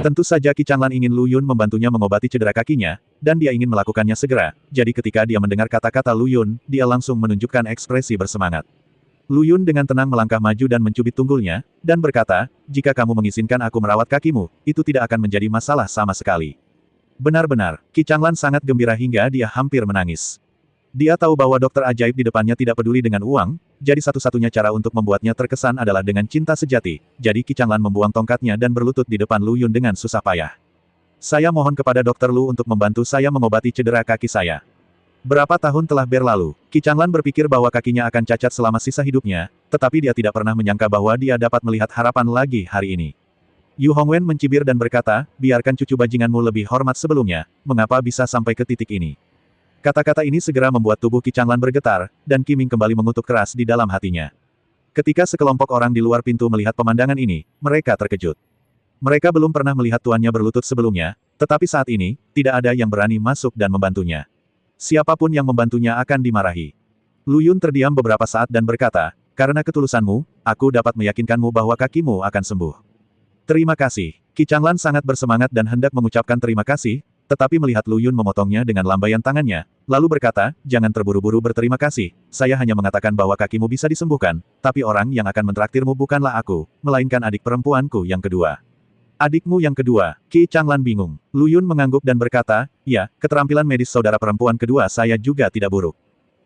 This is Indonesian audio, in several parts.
Tentu saja Qi Changlan ingin Lu Yun membantunya mengobati cedera kakinya, dan dia ingin melakukannya segera, jadi ketika dia mendengar kata-kata Lu Yun, dia langsung menunjukkan ekspresi bersemangat. Lu Yun dengan tenang melangkah maju dan mencubit tunggulnya, dan berkata, jika kamu mengizinkan aku merawat kakimu, itu tidak akan menjadi masalah sama sekali. Benar-benar, Qi Changlan sangat gembira hingga dia hampir menangis. Dia tahu bahwa dokter ajaib di depannya tidak peduli dengan uang, jadi satu-satunya cara untuk membuatnya terkesan adalah dengan cinta sejati, jadi Qi Changlan membuang tongkatnya dan berlutut di depan Lu Yun dengan susah payah. Saya mohon kepada Dokter Lu untuk membantu saya mengobati cedera kaki saya. Berapa tahun telah berlalu, Qi Changlan berpikir bahwa kakinya akan cacat selama sisa hidupnya, tetapi dia tidak pernah menyangka bahwa dia dapat melihat harapan lagi hari ini. Yu Hongwen mencibir dan berkata, biarkan cucu bajinganmu lebih hormat sebelumnya, mengapa bisa sampai ke titik ini? Kata-kata ini segera membuat tubuh Qi Changlan bergetar, dan Qi Ming kembali mengutuk keras di dalam hatinya. Ketika sekelompok orang di luar pintu melihat pemandangan ini, mereka terkejut. Mereka belum pernah melihat tuannya berlutut sebelumnya, tetapi saat ini, tidak ada yang berani masuk dan membantunya. Siapapun yang membantunya akan dimarahi. Lu Yun terdiam beberapa saat dan berkata, karena ketulusanmu, aku dapat meyakinkanmu bahwa kakimu akan sembuh. Terima kasih. Qi Changlan sangat bersemangat dan hendak mengucapkan terima kasih, tetapi melihat Lu Yun memotongnya dengan lambaian tangannya, lalu berkata, jangan terburu-buru berterima kasih, saya hanya mengatakan bahwa kakimu bisa disembuhkan, tapi orang yang akan mentraktirmu bukanlah aku, melainkan adik perempuanku yang kedua. Adikmu yang kedua, Qi Changlan bingung. Lu Yun mengangguk dan berkata, ya, keterampilan medis saudara perempuan kedua saya juga tidak buruk.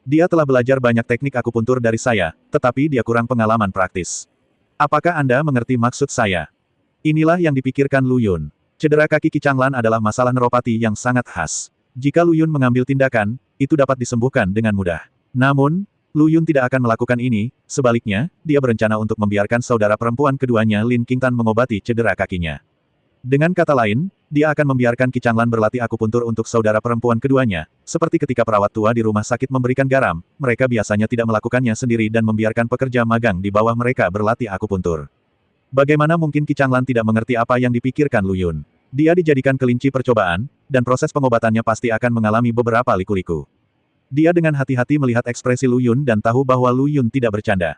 Dia telah belajar banyak teknik akupuntur dari saya, tetapi dia kurang pengalaman praktis. Apakah Anda mengerti maksud saya? Inilah yang dipikirkan Lu Yun. Cedera kaki Qi Changlan adalah masalah neuropati yang sangat khas. Jika Lu Yun mengambil tindakan, itu dapat disembuhkan dengan mudah. Namun, Lu Yun tidak akan melakukan ini, sebaliknya, dia berencana untuk membiarkan saudara perempuan keduanya Lin Qingtan mengobati cedera kakinya. Dengan kata lain, dia akan membiarkan Qi Changlan berlatih akupuntur untuk saudara perempuan keduanya, seperti ketika perawat tua di rumah sakit memberikan garam, mereka biasanya tidak melakukannya sendiri dan membiarkan pekerja magang di bawah mereka berlatih akupuntur. Bagaimana mungkin Qi Changlan tidak mengerti apa yang dipikirkan Lu Yun? Dia dijadikan kelinci percobaan, dan proses pengobatannya pasti akan mengalami beberapa liku-liku. Dia dengan hati-hati melihat ekspresi Lu Yun dan tahu bahwa Lu Yun tidak bercanda.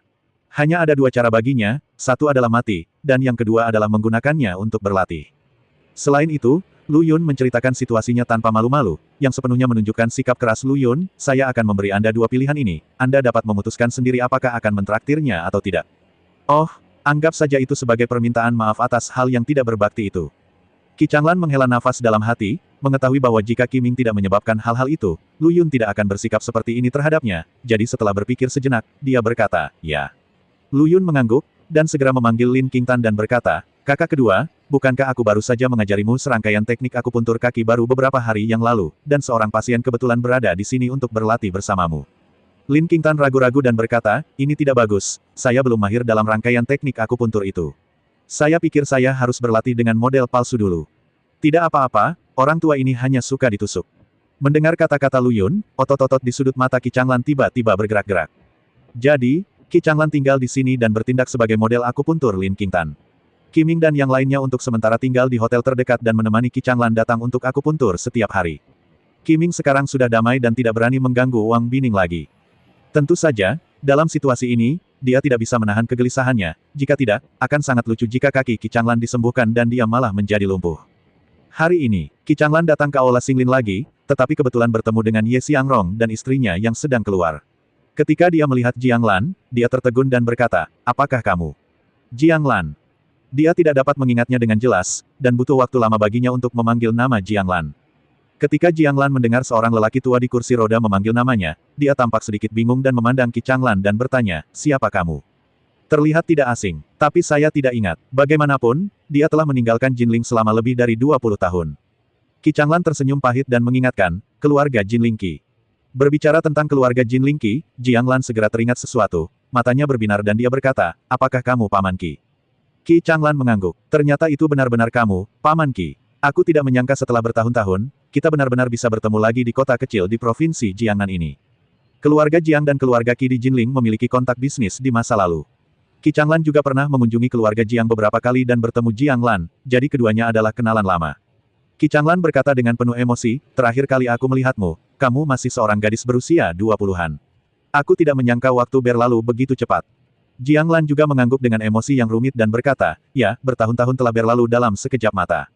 Hanya ada dua cara baginya, satu adalah mati, dan yang kedua adalah menggunakannya untuk berlatih. Selain itu, Lu Yun menceritakan situasinya tanpa malu-malu, yang sepenuhnya menunjukkan sikap keras Lu Yun, saya akan memberi Anda dua pilihan ini, Anda dapat memutuskan sendiri apakah akan mentraktirnya atau tidak. Oh, anggap saja itu sebagai permintaan maaf atas hal yang tidak berbakti itu. Qi Changlan menghela nafas dalam hati, mengetahui bahwa jika Qi Ming tidak menyebabkan hal-hal itu, Lu Yun tidak akan bersikap seperti ini terhadapnya, jadi setelah berpikir sejenak, dia berkata, ya. Lu Yun mengangguk, dan segera memanggil Lin Qingtan dan berkata, kakak kedua, bukankah aku baru saja mengajarimu serangkaian teknik akupuntur kaki baru beberapa hari yang lalu, dan seorang pasien kebetulan berada di sini untuk berlatih bersamamu. Lin Qingtan ragu-ragu dan berkata, ini tidak bagus, saya belum mahir dalam rangkaian teknik akupuntur itu. Saya pikir saya harus berlatih dengan model palsu dulu. Tidak apa-apa, orang tua ini hanya suka ditusuk. Mendengar kata-kata Lu Yun, otot-otot di sudut mata Qi Changlan tiba-tiba bergerak-gerak. Jadi, Qi Changlan tinggal di sini dan bertindak sebagai model akupuntur Lin Qingtan. Qi Ming dan yang lainnya untuk sementara tinggal di hotel terdekat dan menemani Qi Changlan datang untuk akupuntur setiap hari. Qi Ming sekarang sudah damai dan tidak berani mengganggu Wang Bining lagi. Tentu saja, dalam situasi ini, dia tidak bisa menahan kegelisahannya, jika tidak, akan sangat lucu jika kaki Qi Changlan disembuhkan dan dia malah menjadi lumpuh. Hari ini, Qi Changlan datang ke aula Xinglin lagi, tetapi kebetulan bertemu dengan Ye Xiangrong dan istrinya yang sedang keluar. Ketika dia melihat Jiang Lan, dia tertegun dan berkata, apakah kamu? Jiang Lan. Dia tidak dapat mengingatnya dengan jelas, dan butuh waktu lama baginya untuk memanggil nama Jiang Lan. Ketika Jiang Lan mendengar seorang lelaki tua di kursi roda memanggil namanya, dia tampak sedikit bingung dan memandang Qi Changlan dan bertanya, siapa kamu? Terlihat tidak asing, tapi saya tidak ingat. Bagaimanapun, dia telah meninggalkan Jinling selama lebih dari 20 tahun. Qi Changlan tersenyum pahit dan mengingatkan, keluarga Jinling Qi. Berbicara tentang keluarga Jinling Qi, Jiang Lan segera teringat sesuatu, matanya berbinar dan dia berkata, apakah kamu Paman Qi? Qi Changlan mengangguk, ternyata itu benar-benar kamu, Paman Qi. Aku tidak menyangka setelah bertahun-tahun, kita benar-benar bisa bertemu lagi di kota kecil di provinsi Jiangnan ini. Keluarga Jiang dan keluarga Qi di Jinling memiliki kontak bisnis di masa lalu. Qi Changlan juga pernah mengunjungi keluarga Jiang beberapa kali dan bertemu Jiang Lan, jadi keduanya adalah kenalan lama. Qi Changlan berkata dengan penuh emosi, terakhir kali aku melihatmu, kamu masih seorang gadis berusia 20-an. Aku tidak menyangka waktu berlalu begitu cepat. Jiang Lan juga mengangguk dengan emosi yang rumit dan berkata, ya, bertahun-tahun telah berlalu dalam sekejap mata.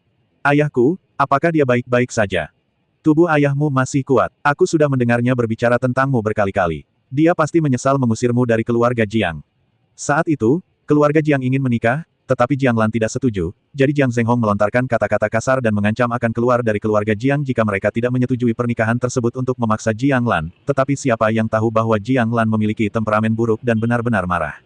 Ayahku, apakah dia baik-baik saja? Tubuh ayahmu masih kuat. Aku sudah mendengarnya berbicara tentangmu berkali-kali. Dia pasti menyesal mengusirmu dari keluarga Jiang. Saat itu, keluarga Jiang ingin menikah, tetapi Jiang Lan tidak setuju, jadi Jiang Zhenghong melontarkan kata-kata kasar dan mengancam akan keluar dari keluarga Jiang jika mereka tidak menyetujui pernikahan tersebut untuk memaksa Jiang Lan, tetapi siapa yang tahu bahwa Jiang Lan memiliki temperamen buruk dan benar-benar marah.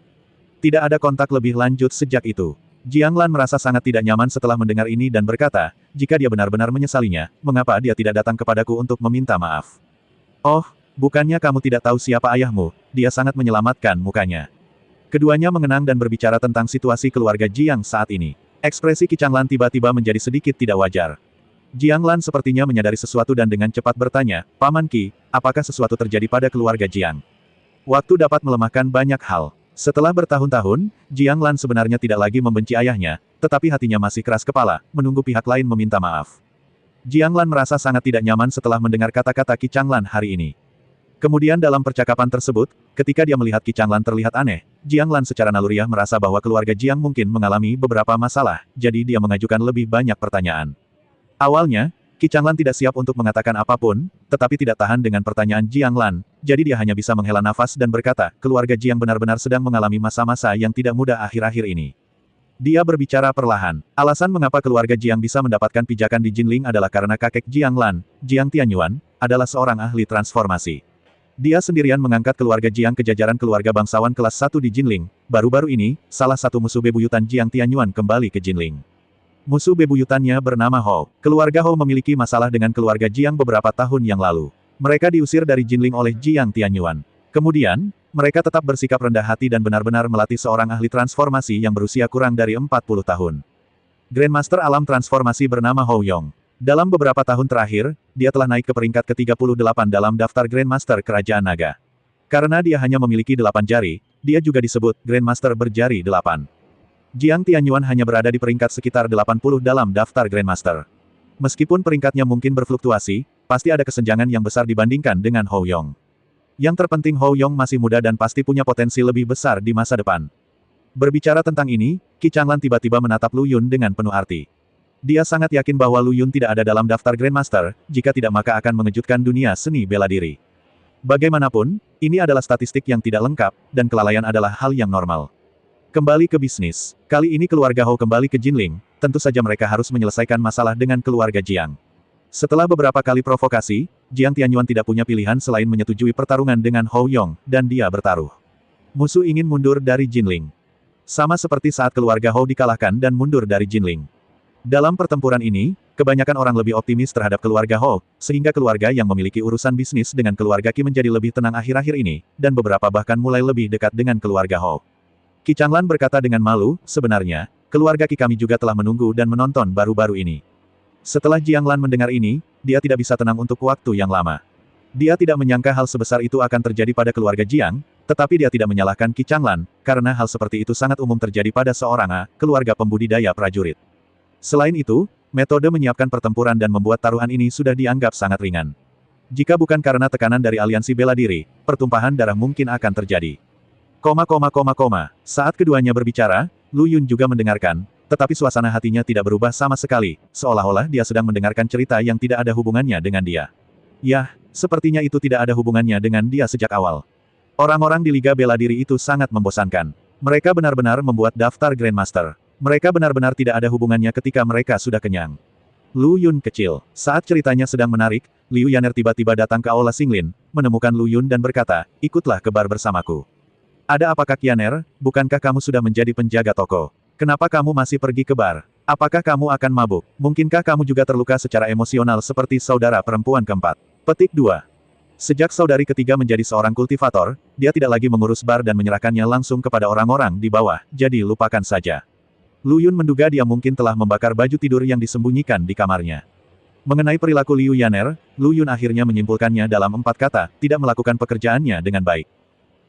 Tidak ada kontak lebih lanjut sejak itu. Jiang Lan merasa sangat tidak nyaman setelah mendengar ini dan berkata, jika dia benar-benar menyesalinya, mengapa dia tidak datang kepadaku untuk meminta maaf? Oh, bukannya kamu tidak tahu siapa ayahmu, dia sangat menyelamatkan mukanya. Keduanya mengenang dan berbicara tentang situasi keluarga Jiang saat ini. Ekspresi Qi Changlan tiba-tiba menjadi sedikit tidak wajar. Jiang Lan sepertinya menyadari sesuatu dan dengan cepat bertanya, Paman Qi, apakah sesuatu terjadi pada keluarga Jiang? Waktu dapat melemahkan banyak hal. Setelah bertahun-tahun, Jiang Lan sebenarnya tidak lagi membenci ayahnya, tetapi hatinya masih keras kepala, menunggu pihak lain meminta maaf. Jiang Lan merasa sangat tidak nyaman setelah mendengar kata-kata Qi Changlan hari ini. Kemudian dalam percakapan tersebut, ketika dia melihat Qi Changlan terlihat aneh, Jiang Lan secara naluriah merasa bahwa keluarga Jiang mungkin mengalami beberapa masalah, jadi dia mengajukan lebih banyak pertanyaan. Awalnya, Qi Changlan tidak siap untuk mengatakan apapun, tetapi tidak tahan dengan pertanyaan Jiang Lan, jadi dia hanya bisa menghela nafas dan berkata, keluarga Jiang benar-benar sedang mengalami masa-masa yang tidak mudah akhir-akhir ini. Dia berbicara perlahan. Alasan mengapa keluarga Jiang bisa mendapatkan pijakan di Jinling adalah karena kakek Jiang Lan, Jiang Tianyuan, adalah seorang ahli transformasi. Dia sendirian mengangkat keluarga Jiang ke jajaran keluarga bangsawan kelas 1 di Jinling. Baru-baru ini, salah satu musuh bebuyutan Jiang Tianyuan kembali ke Jinling. Musuh bebuyutannya bernama Hou. Keluarga Hou memiliki masalah dengan keluarga Jiang beberapa tahun yang lalu. Mereka diusir dari Jinling oleh Jiang Tianyuan. Kemudian, mereka tetap bersikap rendah hati dan benar-benar melatih seorang ahli transformasi yang berusia kurang dari 40 tahun. Grandmaster alam transformasi bernama Hou Yong. Dalam beberapa tahun terakhir, dia telah naik ke peringkat ke-38 dalam daftar Grandmaster Kerajaan Naga. Karena dia hanya memiliki 8 jari, dia juga disebut Grandmaster berjari 8. Jiang Tianyuan hanya berada di peringkat sekitar 80 dalam daftar Grandmaster. Meskipun peringkatnya mungkin berfluktuasi, pasti ada kesenjangan yang besar dibandingkan dengan Hou Yong. Yang terpenting Hou Yong masih muda dan pasti punya potensi lebih besar di masa depan. Berbicara tentang ini, Qi Changlan tiba-tiba menatap Lu Yun dengan penuh arti. Dia sangat yakin bahwa Lu Yun tidak ada dalam daftar Grandmaster, jika tidak maka akan mengejutkan dunia seni bela diri. Bagaimanapun, ini adalah statistik yang tidak lengkap, dan kelalaian adalah hal yang normal. Kembali ke bisnis. Kali ini keluarga Hou kembali ke Jinling, tentu saja mereka harus menyelesaikan masalah dengan keluarga Jiang. Setelah beberapa kali provokasi, Jiang Tianyuan tidak punya pilihan selain menyetujui pertarungan dengan Hou Yong, dan dia bertaruh. Musuh ingin mundur dari Jinling. Sama seperti saat keluarga Hou dikalahkan dan mundur dari Jinling. Dalam pertempuran ini, kebanyakan orang lebih optimis terhadap keluarga Hou, sehingga keluarga yang memiliki urusan bisnis dengan keluarga Qi menjadi lebih tenang akhir-akhir ini, dan beberapa bahkan mulai lebih dekat dengan keluarga Hou. Qi Changlan berkata dengan malu, sebenarnya, keluarga Qi kami juga telah menunggu dan menonton baru-baru ini. Setelah Jiang Lan mendengar ini, dia tidak bisa tenang untuk waktu yang lama. Dia tidak menyangka hal sebesar itu akan terjadi pada keluarga Jiang, tetapi dia tidak menyalahkan Qi Changlan, karena hal seperti itu sangat umum terjadi pada seorang keluarga pembudidaya prajurit. Selain itu, metode menyiapkan pertempuran dan membuat taruhan ini sudah dianggap sangat ringan. Jika bukan karena tekanan dari aliansi bela diri, pertumpahan darah mungkin akan terjadi. Saat keduanya berbicara, Lu Yun juga mendengarkan, tetapi suasana hatinya tidak berubah sama sekali, seolah-olah dia sedang mendengarkan cerita yang tidak ada hubungannya dengan dia. Yah, sepertinya itu tidak ada hubungannya dengan dia sejak awal. Orang-orang di Liga Bela Diri itu sangat membosankan. Mereka benar-benar membuat daftar Grandmaster. Mereka benar-benar tidak ada hubungannya ketika mereka sudah kenyang. Lu Yun kecil. Saat ceritanya sedang menarik, Liu Yaner tiba-tiba datang ke Aula Xinglin, menemukan Lu Yun dan berkata, ikutlah ke bar bersamaku. Ada apa Kak Yaner, bukankah kamu sudah menjadi penjaga toko? Kenapa kamu masih pergi ke bar? Apakah kamu akan mabuk? Mungkinkah kamu juga terluka secara emosional seperti saudara perempuan keempat? Petik 2. Sejak saudari ketiga menjadi seorang kultivator, dia tidak lagi mengurus bar dan menyerahkannya langsung kepada orang-orang di bawah, jadi lupakan saja. Lu Yun menduga dia mungkin telah membakar baju tidur yang disembunyikan di kamarnya. Mengenai perilaku Liu Yaner, Lu Yun akhirnya menyimpulkannya dalam 4 kata, tidak melakukan pekerjaannya dengan baik.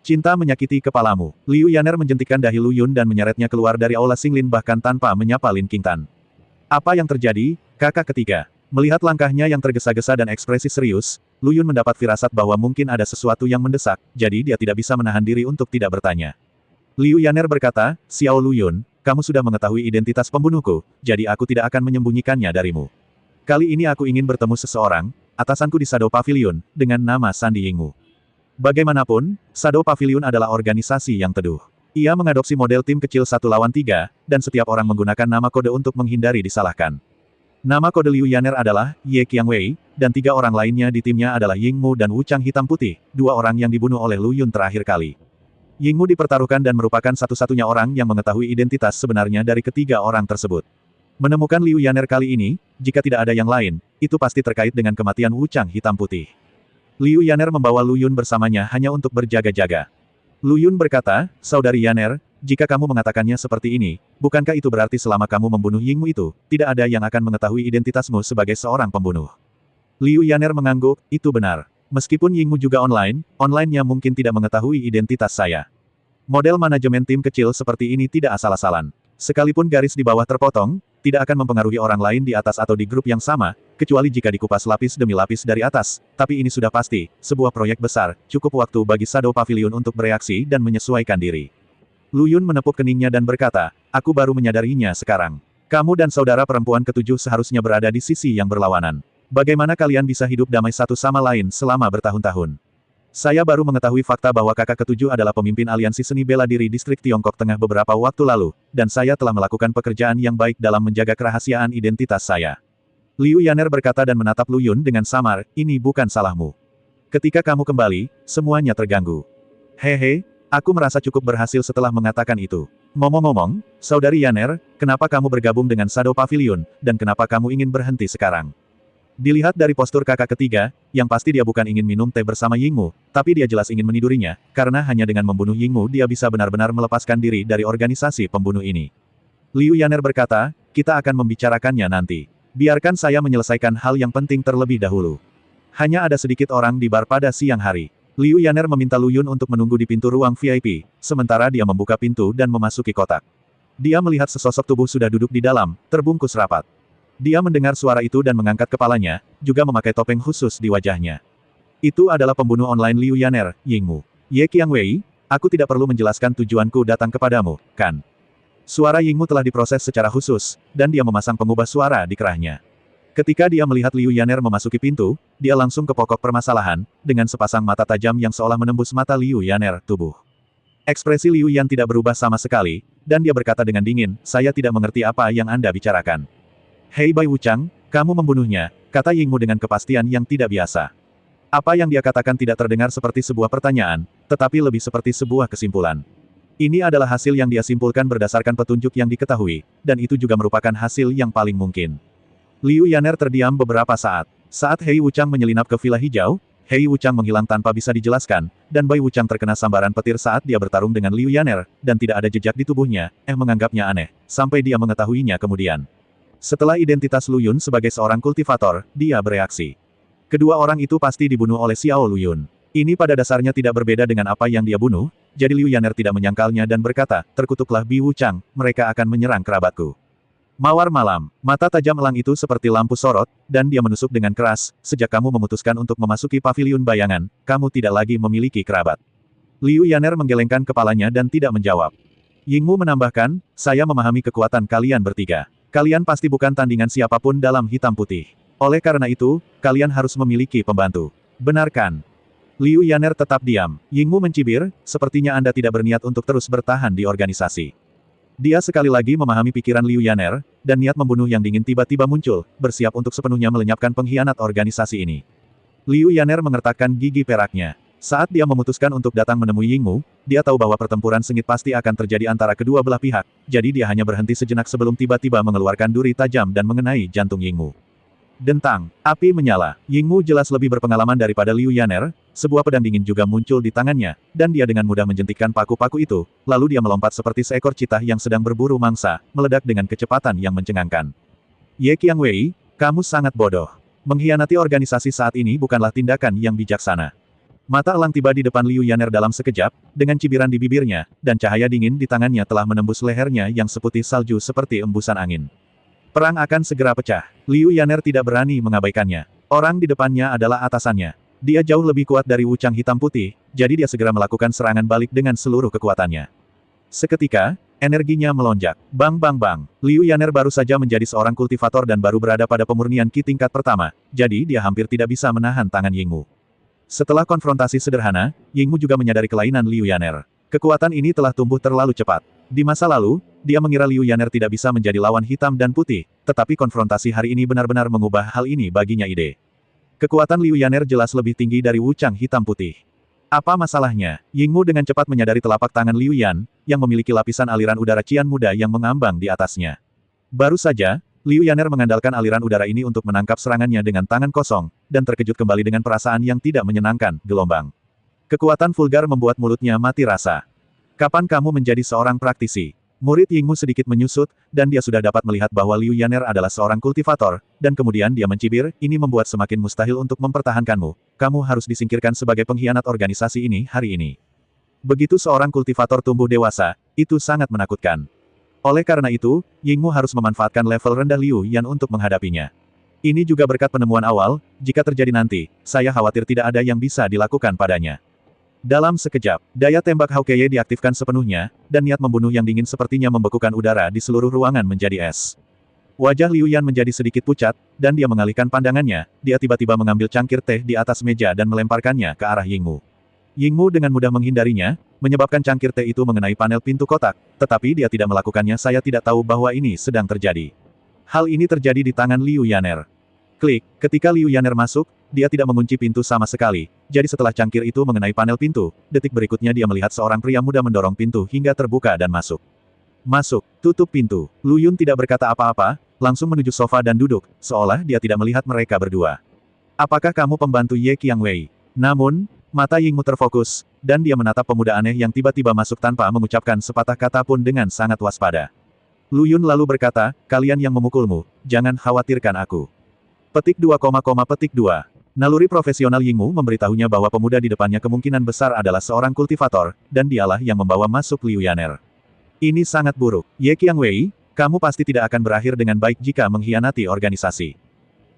Cinta menyakiti kepalamu. Liu Yaner menjentikkan dahi Lu Yun dan menyeretnya keluar dari Aula Xinglin bahkan tanpa menyapa Lin Qingtan. Apa yang terjadi, kakak ketiga? Melihat langkahnya yang tergesa-gesa dan ekspresi serius, Lu Yun mendapat firasat bahwa mungkin ada sesuatu yang mendesak, jadi dia tidak bisa menahan diri untuk tidak bertanya. Liu Yaner berkata, Xiao Lu Yun, kamu sudah mengetahui identitas pembunuhku, jadi aku tidak akan menyembunyikannya darimu. Kali ini aku ingin bertemu seseorang, atasanku di Shadow Pavilion, dengan nama Sandy Yingmu. Bagaimanapun, Shadow Pavilion adalah organisasi yang teduh. Ia mengadopsi model tim kecil 1 lawan 3, dan setiap orang menggunakan nama kode untuk menghindari disalahkan. Nama kode Liu Yaner adalah Ye Qiangwei, dan 3 orang lainnya di timnya adalah Yingmu dan Wu Chang hitam putih, 2 orang yang dibunuh oleh Lu Yun terakhir kali. Yingmu dipertaruhkan dan merupakan satu-satunya orang yang mengetahui identitas sebenarnya dari ketiga orang tersebut. Menemukan Liu Yaner kali ini, jika tidak ada yang lain, itu pasti terkait dengan kematian Wu Chang hitam putih. Liu Yaner membawa Lu Yun bersamanya hanya untuk berjaga-jaga. Lu Yun berkata, "Saudari Yaner, jika kamu mengatakannya seperti ini, bukankah itu berarti selama kamu membunuh Yingmu itu, tidak ada yang akan mengetahui identitasmu sebagai seorang pembunuh?" Liu Yaner mengangguk, "Itu benar. Meskipun Yingmu juga online-nya mungkin tidak mengetahui identitas saya. Model manajemen tim kecil seperti ini tidak asal-asalan. Sekalipun garis di bawah terpotong, tidak akan mempengaruhi orang lain di atas atau di grup yang sama, kecuali jika dikupas lapis demi lapis dari atas. Tapi ini sudah pasti, sebuah proyek besar, cukup waktu bagi Shadow Pavilion untuk bereaksi dan menyesuaikan diri." Lu Yun menepuk keningnya dan berkata, "Aku baru menyadarinya sekarang. Kamu dan saudara perempuan ketujuh seharusnya berada di sisi yang berlawanan. Bagaimana kalian bisa hidup damai satu sama lain selama bertahun-tahun? Saya baru mengetahui fakta bahwa kakak ketujuh adalah pemimpin aliansi seni bela diri distrik Tiongkok Tengah beberapa waktu lalu, dan saya telah melakukan pekerjaan yang baik dalam menjaga kerahasiaan identitas saya." Liu Yaner berkata dan menatap Lu Yun dengan samar, "Ini bukan salahmu. Ketika kamu kembali, semuanya terganggu." "Hehe, aku merasa cukup berhasil setelah mengatakan itu. Ngomong-ngomong, Saudari Yaner, kenapa kamu bergabung dengan Shadow Pavilion, dan kenapa kamu ingin berhenti sekarang?" Dilihat dari postur kakak ketiga, yang pasti dia bukan ingin minum teh bersama Yingmu, tapi dia jelas ingin menidurinya, karena hanya dengan membunuh Yingmu dia bisa benar-benar melepaskan diri dari organisasi pembunuh ini. Liu Yaner berkata, "Kita akan membicarakannya nanti. Biarkan saya menyelesaikan hal yang penting terlebih dahulu." Hanya ada sedikit orang di bar pada siang hari. Liu Yaner meminta Lu Yun untuk menunggu di pintu ruang VIP, sementara dia membuka pintu dan memasuki kotak. Dia melihat sesosok tubuh sudah duduk di dalam, terbungkus rapat. Dia mendengar suara itu dan mengangkat kepalanya, juga memakai topeng khusus di wajahnya. Itu adalah pembunuh online Liu Yaner, Yingmu. "Ye Qiangwei, aku tidak perlu menjelaskan tujuanku datang kepadamu, kan?" Suara Yingmu telah diproses secara khusus, dan dia memasang pengubah suara di kerahnya. Ketika dia melihat Liu Yaner memasuki pintu, dia langsung ke pokok permasalahan, dengan sepasang mata tajam yang seolah menembus mata Liu Yaner, tubuh. Ekspresi Liu Yan tidak berubah sama sekali, dan dia berkata dengan dingin, "Saya tidak mengerti apa yang Anda bicarakan." "Hei Bai Wuchang, kamu membunuhnya," kata Yingmu dengan kepastian yang tidak biasa. Apa yang dia katakan tidak terdengar seperti sebuah pertanyaan, tetapi lebih seperti sebuah kesimpulan. Ini adalah hasil yang dia simpulkan berdasarkan petunjuk yang diketahui, dan itu juga merupakan hasil yang paling mungkin. Liu Yaner terdiam beberapa saat. Saat Hei Wuchang menyelinap ke Villa Hijau, Hei Wuchang menghilang tanpa bisa dijelaskan, dan Bai Wuchang terkena sambaran petir saat dia bertarung dengan Liu Yaner, dan tidak ada jejak di tubuhnya, menganggapnya aneh, sampai dia mengetahuinya kemudian. Setelah identitas Lu Yun sebagai seorang kultivator, dia bereaksi. Kedua orang itu pasti dibunuh oleh Xiao Lu Yun. Ini pada dasarnya tidak berbeda dengan apa yang dia bunuh, jadi Liu Yaner tidak menyangkalnya dan berkata, "Terkutuklah Bi Wuchang, mereka akan menyerang kerabatku." Mawar malam, mata tajam elang itu seperti lampu sorot, dan dia menusuk dengan keras, "Sejak kamu memutuskan untuk memasuki paviliun bayangan, kamu tidak lagi memiliki kerabat." Liu Yaner menggelengkan kepalanya dan tidak menjawab. Yingmu menambahkan, "Saya memahami kekuatan kalian bertiga. Kalian pasti bukan tandingan siapapun dalam hitam putih. Oleh karena itu, kalian harus memiliki pembantu. Benar kan?" Liu Yaner tetap diam. Yingmu mencibir, "Sepertinya Anda tidak berniat untuk terus bertahan di organisasi." Dia sekali lagi memahami pikiran Liu Yaner, dan niat membunuh yang dingin tiba-tiba muncul, bersiap untuk sepenuhnya melenyapkan pengkhianat organisasi ini. Liu Yaner mengertakkan gigi peraknya. Saat dia memutuskan untuk datang menemui Yingmu, dia tahu bahwa pertempuran sengit pasti akan terjadi antara kedua belah pihak, jadi dia hanya berhenti sejenak sebelum tiba-tiba mengeluarkan duri tajam dan mengenai jantung Yingmu. Dentang, api menyala. Yingmu jelas lebih berpengalaman daripada Liu Yaner, sebuah pedang dingin juga muncul di tangannya, dan dia dengan mudah menjentikkan paku-paku itu, lalu dia melompat seperti seekor citah yang sedang berburu mangsa, meledak dengan kecepatan yang mencengangkan. "Ye Qiangwei, kamu sangat bodoh. Mengkhianati organisasi saat ini bukanlah tindakan yang bijaksana." Mata elang tiba di depan Liu Yaner dalam sekejap, dengan cibiran di bibirnya, dan cahaya dingin di tangannya telah menembus lehernya yang seputih salju seperti embusan angin. Perang akan segera pecah. Liu Yaner tidak berani mengabaikannya. Orang di depannya adalah atasannya. Dia jauh lebih kuat dari Wuchang hitam putih, jadi dia segera melakukan serangan balik dengan seluruh kekuatannya. Seketika, Energinya melonjak. Bang bang bang. Liu Yaner baru saja menjadi seorang kultivator dan baru berada pada pemurnian Qi tingkat pertama, jadi dia hampir tidak bisa menahan tangan Yingmu. Setelah konfrontasi sederhana, Yingmu juga menyadari kelainan Liu Yaner. Kekuatan ini telah tumbuh terlalu cepat. Di masa lalu, dia mengira Liu Yaner tidak bisa menjadi lawan hitam dan putih, tetapi konfrontasi hari ini benar-benar mengubah hal ini baginya ide. Kekuatan Liu Yaner jelas lebih tinggi dari Wuchang hitam putih. Apa masalahnya? Yingmu dengan cepat menyadari telapak tangan Liu Yan, yang memiliki lapisan aliran udara cian muda yang mengambang di atasnya. Baru saja, Liu Yaner mengandalkan aliran udara ini untuk menangkap serangannya dengan tangan kosong, dan terkejut kembali dengan perasaan yang tidak menyenangkan, gelombang. Kekuatan vulgar membuat mulutnya mati rasa. Kapan kamu menjadi seorang praktisi? Murid Yingmu sedikit menyusut, dan dia sudah dapat melihat bahwa Liu Yaner adalah seorang kultivator, dan kemudian dia mencibir, ini membuat semakin mustahil untuk mempertahankanmu. Kamu harus disingkirkan sebagai pengkhianat organisasi ini hari ini. Begitu seorang kultivator tumbuh dewasa, itu sangat menakutkan. Oleh karena itu, Yingmu harus memanfaatkan level rendah Liu Yan untuk menghadapinya. Ini juga berkat penemuan awal, jika terjadi nanti, saya khawatir tidak ada yang bisa dilakukan padanya. Dalam sekejap, daya tembak Haokeye diaktifkan sepenuhnya, dan niat membunuh yang dingin sepertinya membekukan udara di seluruh ruangan menjadi es. Wajah Liu Yan menjadi sedikit pucat, dan dia mengalihkan pandangannya, dia tiba-tiba mengambil cangkir teh di atas meja dan melemparkannya ke arah Yingmu. Yingmu dengan mudah menghindarinya, menyebabkan cangkir teh itu mengenai panel pintu kotak, tetapi dia tidak melakukannya. Saya tidak tahu bahwa ini sedang terjadi. Hal ini terjadi di tangan Liu Yaner. Klik, ketika Liu Yaner masuk, dia tidak mengunci pintu sama sekali, jadi setelah cangkir itu mengenai panel pintu, detik berikutnya dia melihat seorang pria muda mendorong pintu hingga terbuka dan masuk. Masuk, tutup pintu. Lu Yun tidak berkata apa-apa, langsung menuju sofa dan duduk, seolah dia tidak melihat mereka berdua. Apakah kamu pembantu Ye Qiangwei? Namun, mata Yingmu terfokus, dan dia menatap pemuda aneh yang tiba-tiba masuk tanpa mengucapkan sepatah kata pun dengan sangat waspada. Lu Yun lalu berkata, kalian yang memukulmu, jangan khawatirkan aku. Petik 2, petik 2. Naluri profesional Yingmu memberitahunya bahwa pemuda di depannya kemungkinan besar adalah seorang kultivator, dan dialah yang membawa masuk Liu Yaner. Ini sangat buruk. Ye Qiangwei, kamu pasti tidak akan berakhir dengan baik jika mengkhianati organisasi.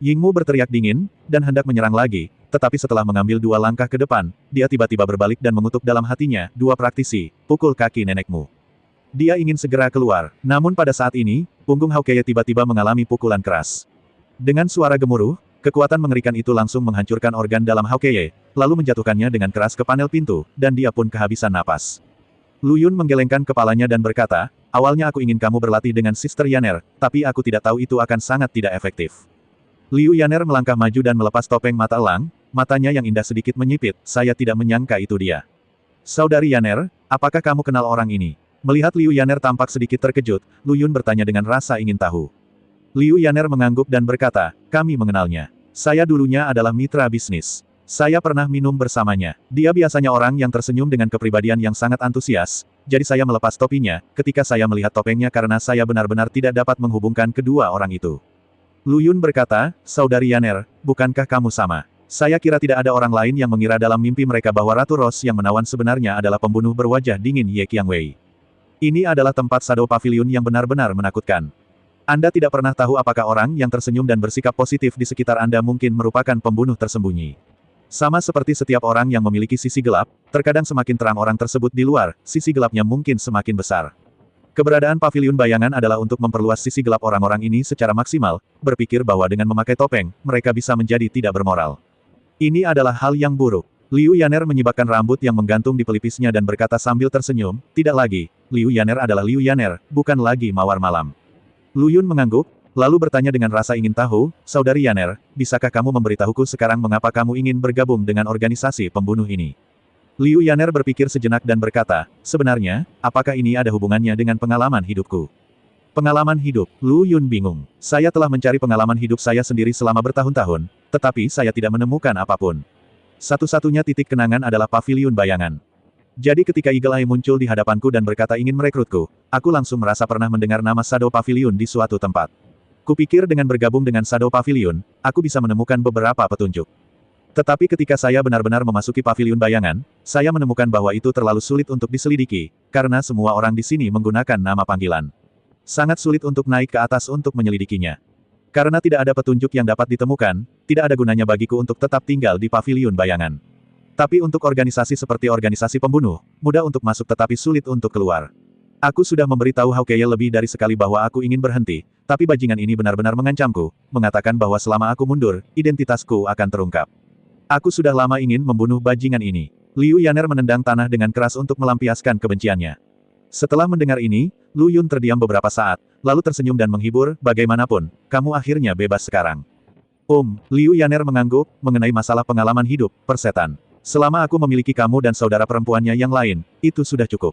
Yingmu berteriak dingin, dan hendak menyerang lagi, tetapi setelah mengambil 2 langkah ke depan, dia tiba-tiba berbalik dan mengutuk dalam hatinya, 2 praktisi, pukul kaki nenekmu. Dia ingin segera keluar, namun pada saat ini, punggung Haokeye tiba-tiba mengalami pukulan keras. Dengan suara gemuruh, kekuatan mengerikan itu langsung menghancurkan organ dalam Haokeye, lalu menjatuhkannya dengan keras ke panel pintu, dan dia pun kehabisan napas. Lu Yun menggelengkan kepalanya dan berkata, awalnya aku ingin kamu berlatih dengan Sister Yaner, tapi aku tidak tahu itu akan sangat tidak efektif. Liu Yaner melangkah maju dan melepas topeng mata elang, matanya yang indah sedikit menyipit, saya tidak menyangka itu dia. Saudari Yaner, apakah kamu kenal orang ini? Melihat Liu Yaner tampak sedikit terkejut, Lu Yun bertanya dengan rasa ingin tahu. Liu Yaner mengangguk dan berkata, kami mengenalnya. Saya dulunya adalah mitra bisnis. Saya pernah minum bersamanya. Dia biasanya orang yang tersenyum dengan kepribadian yang sangat antusias, jadi saya melepas topinya, ketika saya melihat topengnya karena saya benar-benar tidak dapat menghubungkan kedua orang itu. Lu Yun berkata, Saudari Yaner, bukankah kamu sama? Saya kira tidak ada orang lain yang mengira dalam mimpi mereka bahwa Ratu Rose yang menawan sebenarnya adalah pembunuh berwajah dingin Ye Qiangwei. Ini adalah tempat Shadow Pavilion yang benar-benar menakutkan. Anda tidak pernah tahu apakah orang yang tersenyum dan bersikap positif di sekitar Anda mungkin merupakan pembunuh tersembunyi. Sama seperti setiap orang yang memiliki sisi gelap, terkadang semakin terang orang tersebut di luar, sisi gelapnya mungkin semakin besar. Keberadaan pavilion bayangan adalah untuk memperluas sisi gelap orang-orang ini secara maksimal, berpikir bahwa dengan memakai topeng, mereka bisa menjadi tidak bermoral. Ini adalah hal yang buruk. Liu Yaner menyibakkan rambut yang menggantung di pelipisnya dan berkata sambil tersenyum, tidak lagi, Liu Yaner adalah Liu Yaner, bukan lagi mawar malam. Lu Yun mengangguk, lalu bertanya dengan rasa ingin tahu, Saudari Yaner, bisakah kamu memberitahuku sekarang mengapa kamu ingin bergabung dengan organisasi pembunuh ini? Liu Yaner berpikir sejenak dan berkata, sebenarnya, apakah ini ada hubungannya dengan pengalaman hidupku? Pengalaman hidup, Lu Yun bingung. Saya telah mencari pengalaman hidup saya sendiri selama bertahun-tahun, tetapi saya tidak menemukan apapun. Satu-satunya titik kenangan adalah pavilion bayangan. Jadi ketika Eagle Eye muncul di hadapanku dan berkata ingin merekrutku, aku langsung merasa pernah mendengar nama Shadow Pavilion di suatu tempat. Kupikir dengan bergabung dengan Shadow Pavilion, aku bisa menemukan beberapa petunjuk. Tetapi ketika saya benar-benar memasuki pavilion bayangan, saya menemukan bahwa itu terlalu sulit untuk diselidiki, karena semua orang di sini menggunakan nama panggilan. Sangat sulit untuk naik ke atas untuk menyelidikinya. Karena tidak ada petunjuk yang dapat ditemukan, tidak ada gunanya bagiku untuk tetap tinggal di pavilion bayangan. Tapi untuk organisasi seperti organisasi pembunuh, mudah untuk masuk tetapi sulit untuk keluar. Aku sudah memberitahu Hawkeye lebih dari sekali bahwa aku ingin berhenti, tapi bajingan ini benar-benar mengancamku, mengatakan bahwa selama aku mundur, identitasku akan terungkap. Aku sudah lama ingin membunuh bajingan ini. Liu Yaner menendang tanah dengan keras untuk melampiaskan kebenciannya. Setelah mendengar ini, Lu Yun terdiam beberapa saat, lalu tersenyum dan menghibur, bagaimanapun, kamu akhirnya bebas sekarang. Liu Yaner mengangguk, mengenai masalah pengalaman hidup, persetan. Selama aku memiliki kamu dan saudara perempuannya yang lain, itu sudah cukup.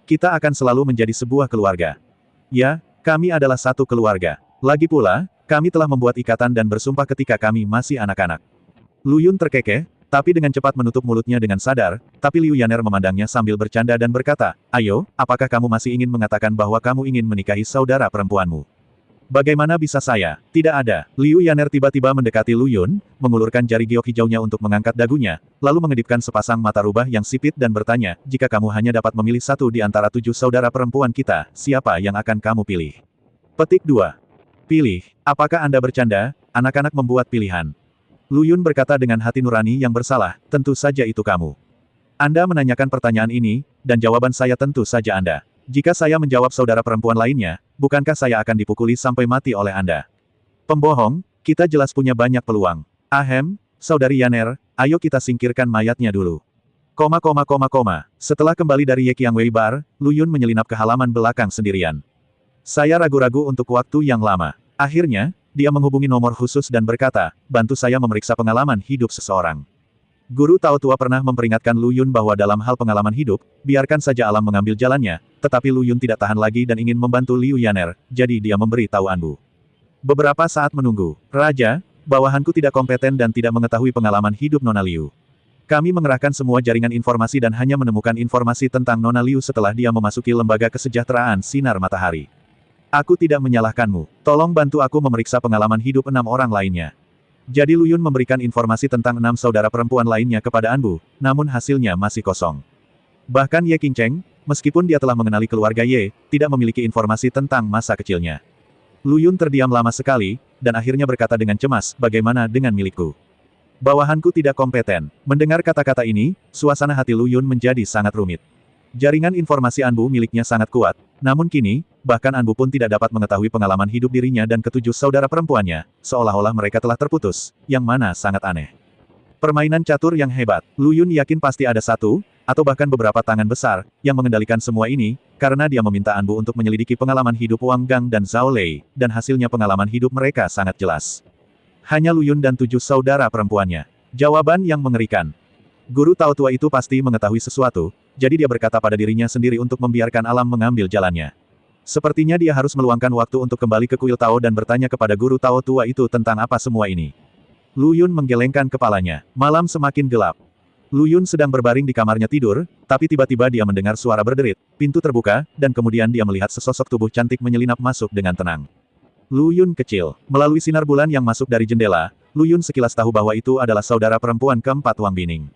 Kita akan selalu menjadi sebuah keluarga. Ya, kami adalah satu keluarga. Lagi pula, kami telah membuat ikatan dan bersumpah ketika kami masih anak-anak. Lu Yun terkekeh, tapi dengan cepat menutup mulutnya dengan sadar, tapi Liu Yaner memandangnya sambil bercanda dan berkata, ayo, apakah kamu masih ingin mengatakan bahwa kamu ingin menikahi saudara perempuanmu? Bagaimana bisa saya? Tidak ada. Liu Yaner tiba-tiba mendekati Lu Yun, mengulurkan jari giok hijaunya untuk mengangkat dagunya, lalu mengedipkan sepasang mata rubah yang sipit dan bertanya, jika kamu hanya dapat memilih satu di antara 7 saudara perempuan kita, siapa yang akan kamu pilih? Petik 2. Pilih. Apakah Anda bercanda? Anak-anak membuat pilihan. Lu Yun berkata dengan hati nurani yang bersalah, tentu saja itu kamu. Anda menanyakan pertanyaan ini, dan jawaban saya tentu saja Anda. Jika saya menjawab saudara perempuan lainnya, bukankah saya akan dipukuli sampai mati oleh Anda? Pembohong, kita jelas punya banyak peluang. Ahem, saudari Yaner, ayo kita singkirkan mayatnya dulu. Setelah kembali dari Yeqiang Wei Bar, Lu Yun menyelinap ke halaman belakang sendirian. Saya ragu-ragu untuk waktu yang lama. Akhirnya, dia menghubungi nomor khusus dan berkata, bantu saya memeriksa pengalaman hidup seseorang. Guru Tao Tua pernah memperingatkan Lu Yun bahwa dalam hal pengalaman hidup, biarkan saja alam mengambil jalannya, tetapi Lu Yun tidak tahan lagi dan ingin membantu Liu Yaner, jadi dia memberi tahu Anbu. Beberapa saat menunggu. Raja, bawahanku tidak kompeten dan tidak mengetahui pengalaman hidup Nona Liu. Kami mengerahkan semua jaringan informasi dan hanya menemukan informasi tentang Nona Liu setelah dia memasuki lembaga kesejahteraan sinar matahari. Aku tidak menyalahkanmu. Tolong bantu aku memeriksa pengalaman hidup 6 orang lainnya. Jadi Lu Yun memberikan informasi tentang 6 saudara perempuan lainnya kepada Anbu, namun hasilnya masih kosong. Bahkan Ye Qingcheng, meskipun dia telah mengenali keluarga Ye, tidak memiliki informasi tentang masa kecilnya. Lu Yun terdiam lama sekali, dan akhirnya berkata dengan cemas, bagaimana dengan milikku? Bawahanku tidak kompeten. Mendengar kata-kata ini, suasana hati Lu Yun menjadi sangat rumit. Jaringan informasi Anbu miliknya sangat kuat, namun kini, bahkan Anbu pun tidak dapat mengetahui pengalaman hidup dirinya dan ketujuh saudara perempuannya, seolah-olah mereka telah terputus, yang mana sangat aneh. Permainan catur yang hebat. Lu Yun yakin pasti ada satu, atau bahkan beberapa tangan besar, yang mengendalikan semua ini, karena dia meminta Anbu untuk menyelidiki pengalaman hidup Wang Gang dan Zhao Lei, dan hasilnya pengalaman hidup mereka sangat jelas. Hanya Lu Yun dan 7 saudara perempuannya. Jawaban yang mengerikan. Guru Tao Tua itu pasti mengetahui sesuatu, jadi dia berkata pada dirinya sendiri untuk membiarkan alam mengambil jalannya. Sepertinya dia harus meluangkan waktu untuk kembali ke kuil Tao dan bertanya kepada Guru Tao Tua itu tentang apa semua ini. Lu Yun menggelengkan kepalanya. Malam semakin gelap. Lu Yun sedang berbaring di kamarnya tidur, tapi tiba-tiba dia mendengar suara berderit, pintu terbuka, dan kemudian dia melihat sesosok tubuh cantik menyelinap masuk dengan tenang. Lu Yun kecil. Melalui sinar bulan yang masuk dari jendela, Lu Yun sekilas tahu bahwa itu adalah saudara perempuan keempat Wang Bining.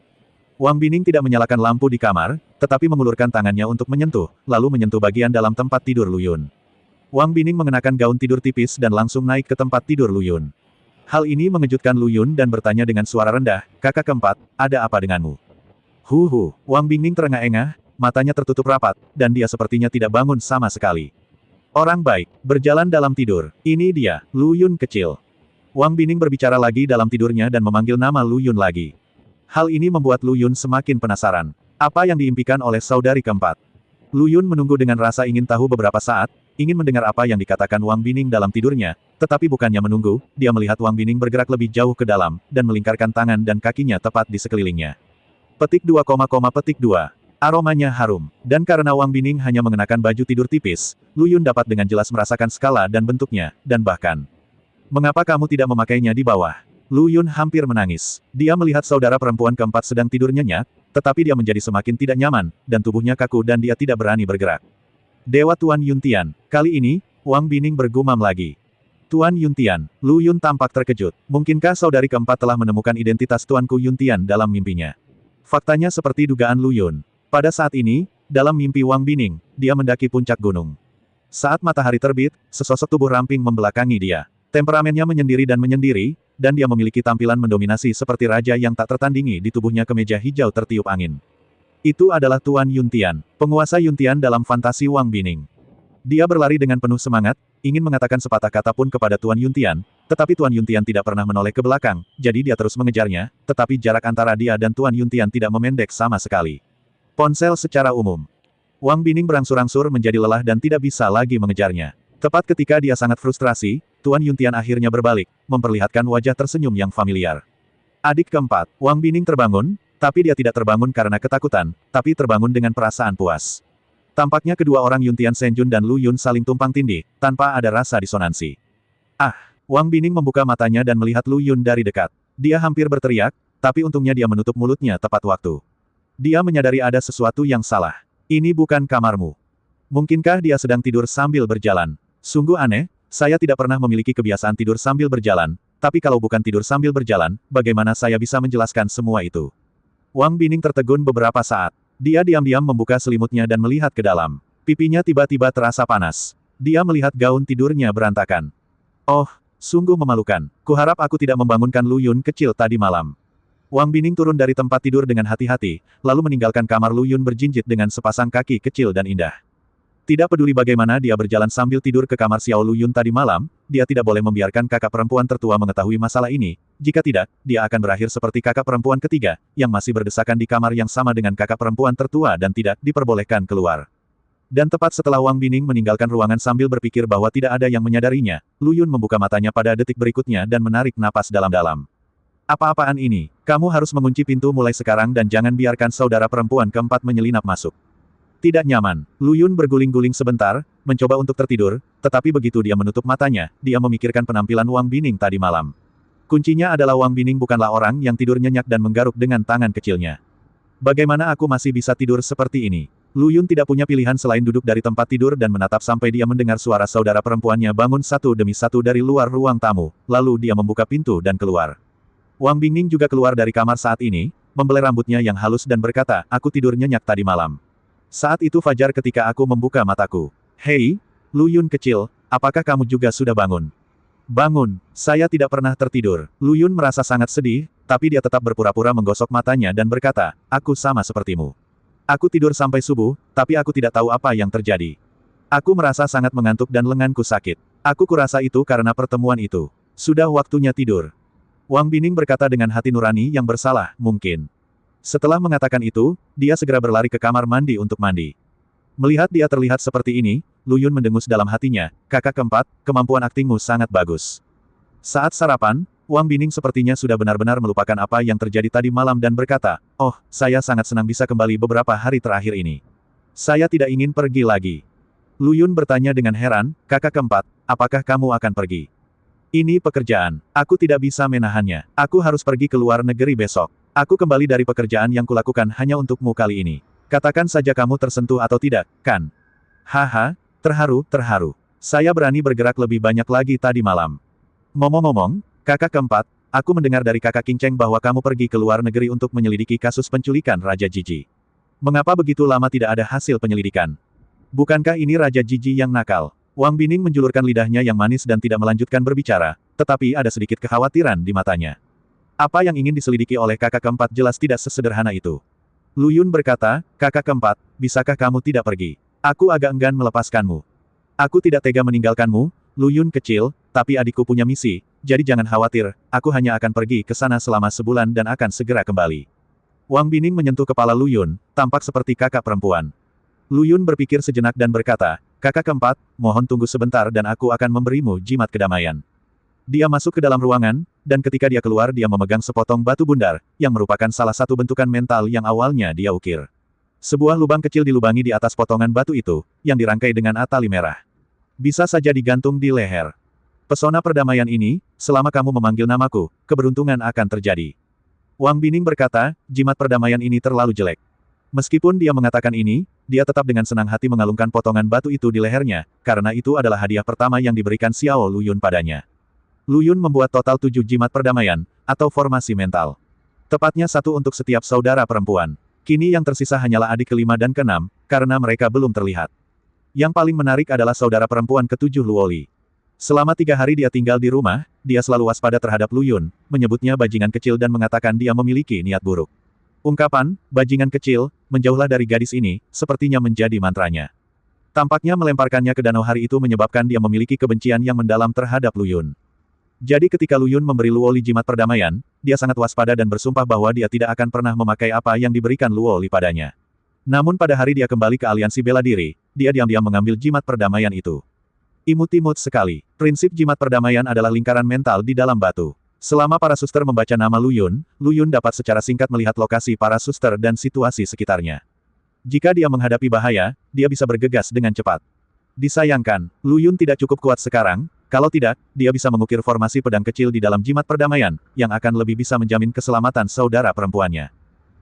Wang Bining tidak menyalakan lampu di kamar, tetapi mengulurkan tangannya untuk menyentuh, lalu menyentuh bagian dalam tempat tidur Lu Yun. Wang Bining mengenakan gaun tidur tipis dan langsung naik ke tempat tidur Lu Yun. Hal ini mengejutkan Lu Yun dan bertanya dengan suara rendah, kakak keempat, ada apa denganmu? Wang Bining terengah-engah, matanya tertutup rapat, dan dia sepertinya tidak bangun sama sekali. Orang baik, berjalan dalam tidur. Ini dia, Lu Yun kecil. Wang Bining berbicara lagi dalam tidurnya dan memanggil nama Lu Yun lagi. Hal ini membuat Lu Yun semakin penasaran. Apa yang diimpikan oleh saudari keempat? Lu Yun menunggu dengan rasa ingin tahu beberapa saat, ingin mendengar apa yang dikatakan Wang Bining dalam tidurnya, tetapi bukannya menunggu, dia melihat Wang Bining bergerak lebih jauh ke dalam, dan melingkarkan tangan dan kakinya tepat di sekelilingnya. Petik 2, petik 2. Aromanya harum. Dan karena Wang Bining hanya mengenakan baju tidur tipis, Lu Yun dapat dengan jelas merasakan skala dan bentuknya, dan bahkan. Mengapa kamu tidak memakainya di bawah? Lu Yun hampir menangis. Dia melihat saudara perempuan keempat sedang tidur nyenyak, tetapi dia menjadi semakin tidak nyaman, dan tubuhnya kaku dan dia tidak berani bergerak. Dewa Tuan Yuntian. Kali ini, Wang Bining bergumam lagi. Tuan Yuntian. Lu Yun tampak terkejut. Mungkinkah saudari keempat telah menemukan identitas Tuanku Yuntian dalam mimpinya? Faktanya seperti dugaan Lu Yun. Pada saat ini, dalam mimpi Wang Bining, dia mendaki puncak gunung. Saat matahari terbit, sesosok tubuh ramping membelakangi dia. Temperamennya menyendiri, dan dia memiliki tampilan mendominasi seperti raja yang tak tertandingi di tubuhnya kemeja hijau tertiup angin. Itu adalah Tuan Yuntian, penguasa Yuntian dalam fantasi Wang Bining. Dia berlari dengan penuh semangat, ingin mengatakan sepatah kata pun kepada Tuan Yuntian, tetapi Tuan Yuntian tidak pernah menoleh ke belakang, jadi dia terus mengejarnya, tetapi jarak antara dia dan Tuan Yuntian tidak memendek sama sekali. Ponsel secara umum. Wang Bining berangsur-angsur menjadi lelah dan tidak bisa lagi mengejarnya. Tepat ketika dia sangat frustrasi, Tuan Yuntian akhirnya berbalik, memperlihatkan wajah tersenyum yang familiar. Adik keempat, Wang Bining terbangun, tapi dia tidak terbangun karena ketakutan, tapi terbangun dengan perasaan puas. Tampaknya kedua orang Yuntian Senjun dan Lu Yun saling tumpang tindih, tanpa ada rasa disonansi. Ah! Wang Bining membuka matanya dan melihat Lu Yun dari dekat. Dia hampir berteriak, tapi untungnya dia menutup mulutnya tepat waktu. Dia menyadari ada sesuatu yang salah. Ini bukan kamarmu. Mungkinkah dia sedang tidur sambil berjalan? Sungguh aneh, saya tidak pernah memiliki kebiasaan tidur sambil berjalan, tapi kalau bukan tidur sambil berjalan, bagaimana saya bisa menjelaskan semua itu? Wang Bining tertegun beberapa saat. Dia diam-diam membuka selimutnya dan melihat ke dalam. Pipinya tiba-tiba terasa panas. Dia melihat gaun tidurnya berantakan. Oh, sungguh memalukan. Kuharap aku tidak membangunkan Lu Yun kecil tadi malam. Wang Bining turun dari tempat tidur dengan hati-hati, lalu meninggalkan kamar Lu Yun berjinjit dengan sepasang kaki kecil dan indah. Tidak peduli bagaimana dia berjalan sambil tidur ke kamar Xiao Lu Yun tadi malam, dia tidak boleh membiarkan kakak perempuan tertua mengetahui masalah ini, jika tidak, dia akan berakhir seperti kakak perempuan ketiga, yang masih berdesakan di kamar yang sama dengan kakak perempuan tertua dan tidak diperbolehkan keluar. Dan tepat setelah Wang Bining meninggalkan ruangan sambil berpikir bahwa tidak ada yang menyadarinya, Lu Yun membuka matanya pada detik berikutnya dan menarik napas dalam-dalam. Apa-apaan ini? Kamu harus mengunci pintu mulai sekarang dan jangan biarkan saudara perempuan keempat menyelinap masuk. Tidak nyaman. Lu Yun berguling-guling sebentar, mencoba untuk tertidur, tetapi begitu dia menutup matanya, dia memikirkan penampilan Wang Bining tadi malam. Kuncinya adalah Wang Bining bukanlah orang yang tidur nyenyak dan menggaruk dengan tangan kecilnya. Bagaimana aku masih bisa tidur seperti ini? Lu Yun tidak punya pilihan selain duduk dari tempat tidur dan menatap sampai dia mendengar suara saudara perempuannya bangun satu demi satu dari luar ruang tamu, lalu dia membuka pintu dan keluar. Wang Bining juga keluar dari kamar saat ini, membelai rambutnya yang halus dan berkata, aku tidur nyenyak tadi malam. Saat itu fajar ketika aku membuka mataku. Hei, Lu Yun kecil, apakah kamu juga sudah bangun? Bangun, saya tidak pernah tertidur. Lu Yun merasa sangat sedih, tapi dia tetap berpura-pura menggosok matanya dan berkata, aku sama sepertimu. Aku tidur sampai subuh, tapi aku tidak tahu apa yang terjadi. Aku merasa sangat mengantuk dan lenganku sakit. Aku kurasa itu karena pertemuan itu. Sudah waktunya tidur. Wang Bining berkata dengan hati nurani yang bersalah, mungkin. Setelah mengatakan itu, dia segera berlari ke kamar mandi untuk mandi. Melihat dia terlihat seperti ini, Lu Yun mendengus dalam hatinya, kakak keempat, kemampuan aktingmu sangat bagus. Saat sarapan, Wang Bining sepertinya sudah benar-benar melupakan apa yang terjadi tadi malam dan berkata, oh, saya sangat senang bisa kembali beberapa hari terakhir ini. Saya tidak ingin pergi lagi. Lu Yun bertanya dengan heran, kakak keempat, apakah kamu akan pergi? Ini pekerjaan. Aku tidak bisa menahannya. Aku harus pergi ke luar negeri besok. Aku kembali dari pekerjaan yang kulakukan hanya untukmu kali ini. Katakan saja kamu tersentuh atau tidak, kan? Haha, terharu. Saya berani bergerak lebih banyak lagi tadi malam. Ngomong-ngomong, kakak keempat, aku mendengar dari kakak King Cheng bahwa kamu pergi ke luar negeri untuk menyelidiki kasus penculikan Raja Jiji. Mengapa begitu lama tidak ada hasil penyelidikan? Bukankah ini Raja Jiji yang nakal? Wang Bining menjulurkan lidahnya yang manis dan tidak melanjutkan berbicara, tetapi ada sedikit kekhawatiran di matanya. Apa yang ingin diselidiki oleh kakak keempat jelas tidak sesederhana itu. Lu Yun berkata, kakak keempat, bisakah kamu tidak pergi? Aku agak enggan melepaskanmu. Aku tidak tega meninggalkanmu, Lu Yun kecil, tapi adikku punya misi, jadi jangan khawatir, aku hanya akan pergi ke sana selama sebulan dan akan segera kembali. Wang Bining menyentuh kepala Lu Yun, tampak seperti kakak perempuan. Lu Yun berpikir sejenak dan berkata, kakak keempat, mohon tunggu sebentar dan aku akan memberimu jimat kedamaian. Dia masuk ke dalam ruangan, dan ketika dia keluar dia memegang sepotong batu bundar, yang merupakan salah satu bentukan mental yang awalnya dia ukir. Sebuah lubang kecil dilubangi di atas potongan batu itu, yang dirangkai dengan tali merah. Bisa saja digantung di leher. Pesona perdamaian ini, selama kamu memanggil namaku, keberuntungan akan terjadi. Wang Bining berkata, jimat perdamaian ini terlalu jelek. Meskipun dia mengatakan ini, dia tetap dengan senang hati mengalungkan potongan batu itu di lehernya, karena itu adalah hadiah pertama yang diberikan Xiao Lu Yun padanya. Lu Yun membuat total 7 jimat perdamaian, atau formasi mental. Tepatnya satu untuk setiap saudara perempuan. Kini yang tersisa hanyalah adik kelima dan keenam, karena mereka belum terlihat. Yang paling menarik adalah saudara perempuan ketujuh Luoli. Selama 3 hari dia tinggal di rumah, dia selalu waspada terhadap Lu Yun, menyebutnya bajingan kecil dan mengatakan dia memiliki niat buruk. Ungkapan, bajingan kecil, menjauhlah dari gadis ini, sepertinya menjadi mantranya. Tampaknya melemparkannya ke danau hari itu menyebabkan dia memiliki kebencian yang mendalam terhadap Lu Yun. Jadi ketika Lu Yun memberi Luo Li jimat perdamaian, dia sangat waspada dan bersumpah bahwa dia tidak akan pernah memakai apa yang diberikan Luo Li padanya. Namun pada hari dia kembali ke aliansi bela diri, dia diam-diam mengambil jimat perdamaian itu. Imut-imut sekali. Prinsip jimat perdamaian adalah lingkaran mental di dalam batu. Selama para suster membaca nama Lu Yun dapat secara singkat melihat lokasi para suster dan situasi sekitarnya. Jika dia menghadapi bahaya, dia bisa bergegas dengan cepat. Disayangkan, Lu Yun tidak cukup kuat sekarang, kalau tidak, dia bisa mengukir formasi pedang kecil di dalam jimat perdamaian, yang akan lebih bisa menjamin keselamatan saudara perempuannya.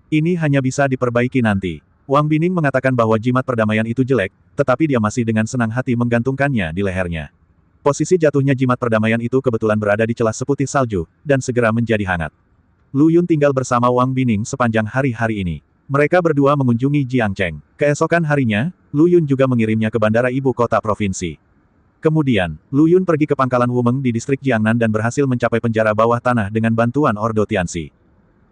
Ini hanya bisa diperbaiki nanti. Wang Bining mengatakan bahwa jimat perdamaian itu jelek, tetapi dia masih dengan senang hati menggantungkannya di lehernya. Posisi jatuhnya jimat perdamaian itu kebetulan berada di celah seputih salju, dan segera menjadi hangat. Lu Yun tinggal bersama Wang Bining sepanjang hari-hari ini. Mereka berdua mengunjungi Jiangcheng. Keesokan harinya, Lu Yun juga mengirimnya ke bandara ibu kota provinsi. Kemudian, Lu Yun pergi ke pangkalan Wumeng di distrik Jiangnan dan berhasil mencapai penjara bawah tanah dengan bantuan Ordo Tianxi.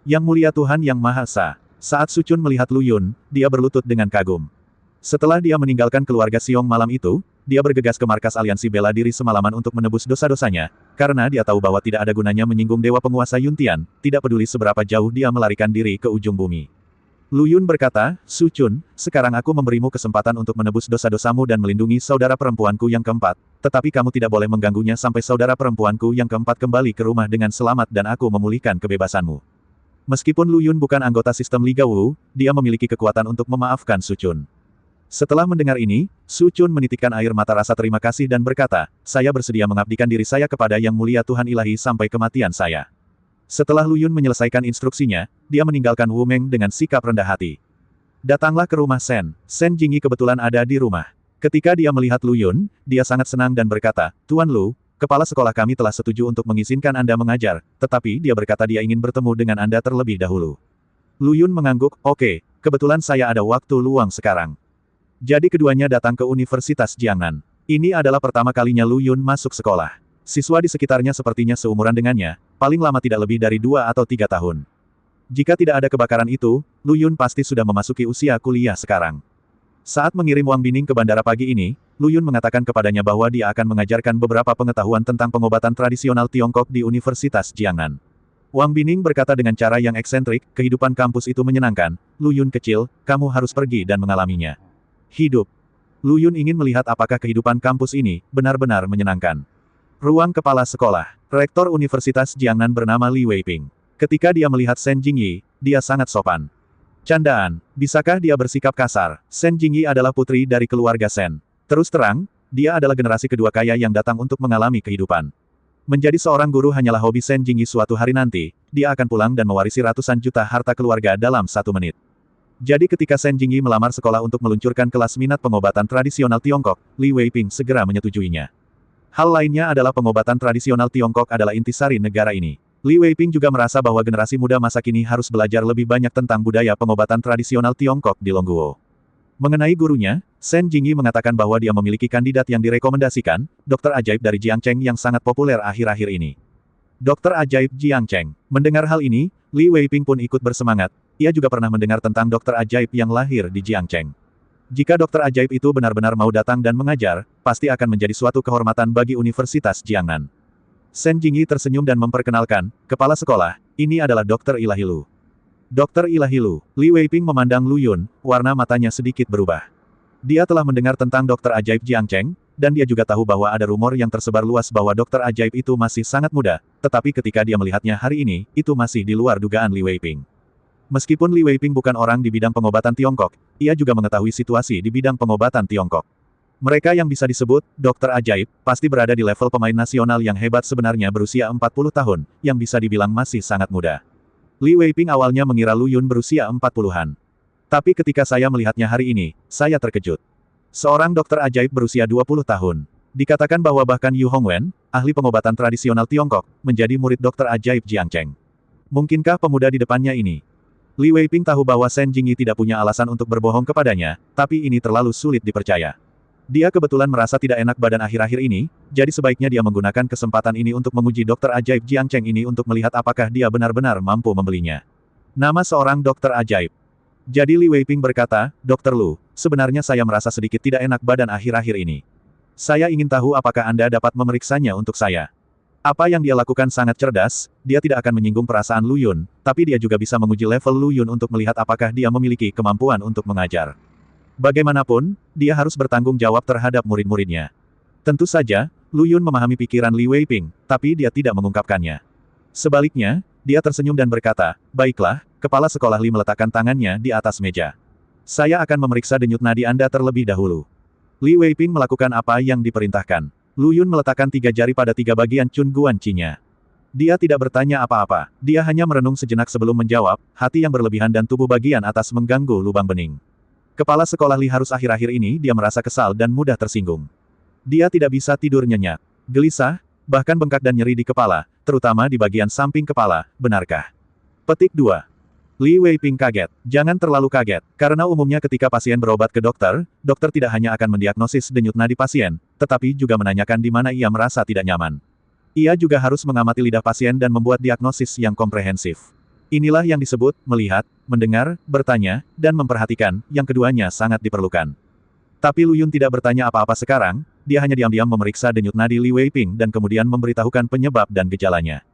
Yang mulia Tuhan Yang Maha Esa. Saat Su Chun melihat Lu Yun, dia berlutut dengan kagum. Setelah dia meninggalkan keluarga Xiong malam itu, dia bergegas ke markas aliansi bela diri semalaman untuk menebus dosa-dosanya, karena dia tahu bahwa tidak ada gunanya menyinggung dewa penguasa Yuntian, tidak peduli seberapa jauh dia melarikan diri ke ujung bumi. Lu Yun berkata, Su Chun, sekarang aku memberimu kesempatan untuk menebus dosa-dosamu dan melindungi saudara perempuanku yang keempat, tetapi kamu tidak boleh mengganggunya sampai saudara perempuanku yang keempat kembali ke rumah dengan selamat dan aku memulihkan kebebasanmu. Meskipun Lu Yun bukan anggota sistem Liga Wu, dia memiliki kekuatan untuk memaafkan Su Chun. Setelah mendengar ini, Su Chun menitikkan air mata rasa terima kasih dan berkata, saya bersedia mengabdikan diri saya kepada Yang Mulia Tuhan Ilahi sampai kematian saya. Setelah Lu Yun menyelesaikan instruksinya, dia meninggalkan Wu Meng dengan sikap rendah hati. Datanglah ke rumah Sen. Sen Jingyi kebetulan ada di rumah. Ketika dia melihat Lu Yun, dia sangat senang dan berkata, Tuan Lu, kepala sekolah kami telah setuju untuk mengizinkan Anda mengajar, tetapi dia berkata dia ingin bertemu dengan Anda terlebih dahulu. Lu Yun mengangguk, oke, kebetulan saya ada waktu luang sekarang. Jadi keduanya datang ke Universitas Jiangnan. Ini adalah pertama kalinya Lu Yun masuk sekolah. Siswa di sekitarnya sepertinya seumuran dengannya, paling lama tidak lebih dari 2 atau 3 tahun. Jika tidak ada kebakaran itu, Lu Yun pasti sudah memasuki usia kuliah sekarang. Saat mengirim Wang Bining ke bandara pagi ini, Lu Yun mengatakan kepadanya bahwa dia akan mengajarkan beberapa pengetahuan tentang pengobatan tradisional Tiongkok di Universitas Jiangnan. Wang Bining berkata dengan cara yang eksentrik, kehidupan kampus itu menyenangkan, Lu Yun kecil, kamu harus pergi dan mengalaminya. Hidup. Lu Yun ingin melihat apakah kehidupan kampus ini benar-benar menyenangkan. Ruang kepala sekolah. Rektor Universitas Jiangnan bernama Li Weiping. Ketika dia melihat Sen Jingyi, dia sangat sopan. Candaan, bisakah dia bersikap kasar? Sen Jingyi adalah putri dari keluarga Sen. Terus terang, dia adalah generasi kedua kaya yang datang untuk mengalami kehidupan. Menjadi seorang guru hanyalah hobi Sen Jingyi suatu hari nanti, dia akan pulang dan mewarisi ratusan juta harta keluarga dalam 1 menit. Jadi ketika Sen Jingyi melamar sekolah untuk meluncurkan kelas minat pengobatan tradisional Tiongkok, Li Weiping segera menyetujuinya. Hal lainnya adalah pengobatan tradisional Tiongkok adalah intisari negara ini. Li Weiping juga merasa bahwa generasi muda masa kini harus belajar lebih banyak tentang budaya pengobatan tradisional Tiongkok di Longguo. Mengenai gurunya, Sen Jingyi mengatakan bahwa dia memiliki kandidat yang direkomendasikan, dokter ajaib dari Jiangcheng yang sangat populer akhir-akhir ini. Dokter ajaib Jiangcheng. Mendengar hal ini, Li Weiping pun ikut bersemangat. Ia juga pernah mendengar tentang dokter ajaib yang lahir di Jiangcheng. Jika dokter ajaib itu benar-benar mau datang dan mengajar, pasti akan menjadi suatu kehormatan bagi Universitas Jiangnan. Sen Jingyi tersenyum dan memperkenalkan, kepala sekolah, ini adalah Dokter Ilahi Lu. Dokter Ilahi Lu. Li Weiping memandang Lu Yun, warna matanya sedikit berubah. Dia telah mendengar tentang dokter ajaib Jiangcheng, dan dia juga tahu bahwa ada rumor yang tersebar luas bahwa dokter ajaib itu masih sangat muda, tetapi ketika dia melihatnya hari ini, itu masih di luar dugaan Li Weiping. Meskipun Li Weiping bukan orang di bidang pengobatan Tiongkok, ia juga mengetahui situasi di bidang pengobatan Tiongkok. Mereka yang bisa disebut dokter ajaib, pasti berada di level pemain nasional yang hebat sebenarnya berusia 40 tahun, yang bisa dibilang masih sangat muda. Li Weiping awalnya mengira Lu Yun berusia 40-an. Tapi ketika saya melihatnya hari ini, saya terkejut. Seorang dokter ajaib berusia 20 tahun. Dikatakan bahwa bahkan Yu Hongwen, ahli pengobatan tradisional Tiongkok, menjadi murid dokter ajaib Jiangcheng. Mungkinkah pemuda di depannya ini? Li Weiping tahu bahwa Sen Jingyi tidak punya alasan untuk berbohong kepadanya, tapi ini terlalu sulit dipercaya. Dia kebetulan merasa tidak enak badan akhir-akhir ini, jadi sebaiknya dia menggunakan kesempatan ini untuk menguji dokter ajaib Jiangcheng ini untuk melihat apakah dia benar-benar mampu membelinya. Nama seorang dokter ajaib. Jadi Li Weiping berkata, Dokter Lu, sebenarnya saya merasa sedikit tidak enak badan akhir-akhir ini. Saya ingin tahu apakah Anda dapat memeriksanya untuk saya. Apa yang dia lakukan sangat cerdas, dia tidak akan menyinggung perasaan Lu Yun, tapi dia juga bisa menguji level Lu Yun untuk melihat apakah dia memiliki kemampuan untuk mengajar. Bagaimanapun, dia harus bertanggung jawab terhadap murid-muridnya. Tentu saja, Lu Yun memahami pikiran Li Weiping, tapi dia tidak mengungkapkannya. Sebaliknya, dia tersenyum dan berkata, Baiklah, kepala sekolah Li meletakkan tangannya di atas meja. Saya akan memeriksa denyut nadi Anda terlebih dahulu. Li Weiping melakukan apa yang diperintahkan. Lu Yun meletakkan 3 jari pada 3 bagian Chun Guan Chi-nya. Dia tidak bertanya apa-apa, dia hanya merenung sejenak sebelum menjawab, hati yang berlebihan dan tubuh bagian atas mengganggu lubang bening. Kepala sekolah Li harus akhir-akhir ini dia merasa kesal dan mudah tersinggung. Dia tidak bisa tidur nyenyak, gelisah, bahkan bengkak dan nyeri di kepala, terutama di bagian samping kepala, benarkah? Petik 2. Li Weiping kaget. Jangan terlalu kaget, karena umumnya ketika pasien berobat ke dokter, dokter tidak hanya akan mendiagnosis denyut nadi pasien, tetapi juga menanyakan di mana ia merasa tidak nyaman. Ia juga harus mengamati lidah pasien dan membuat diagnosis yang komprehensif. Inilah yang disebut, melihat, mendengar, bertanya, dan memperhatikan, yang keduanya sangat diperlukan. Tapi Lu Yun tidak bertanya apa-apa sekarang, dia hanya diam-diam memeriksa denyut nadi Li Weiping dan kemudian memberitahukan penyebab dan gejalanya.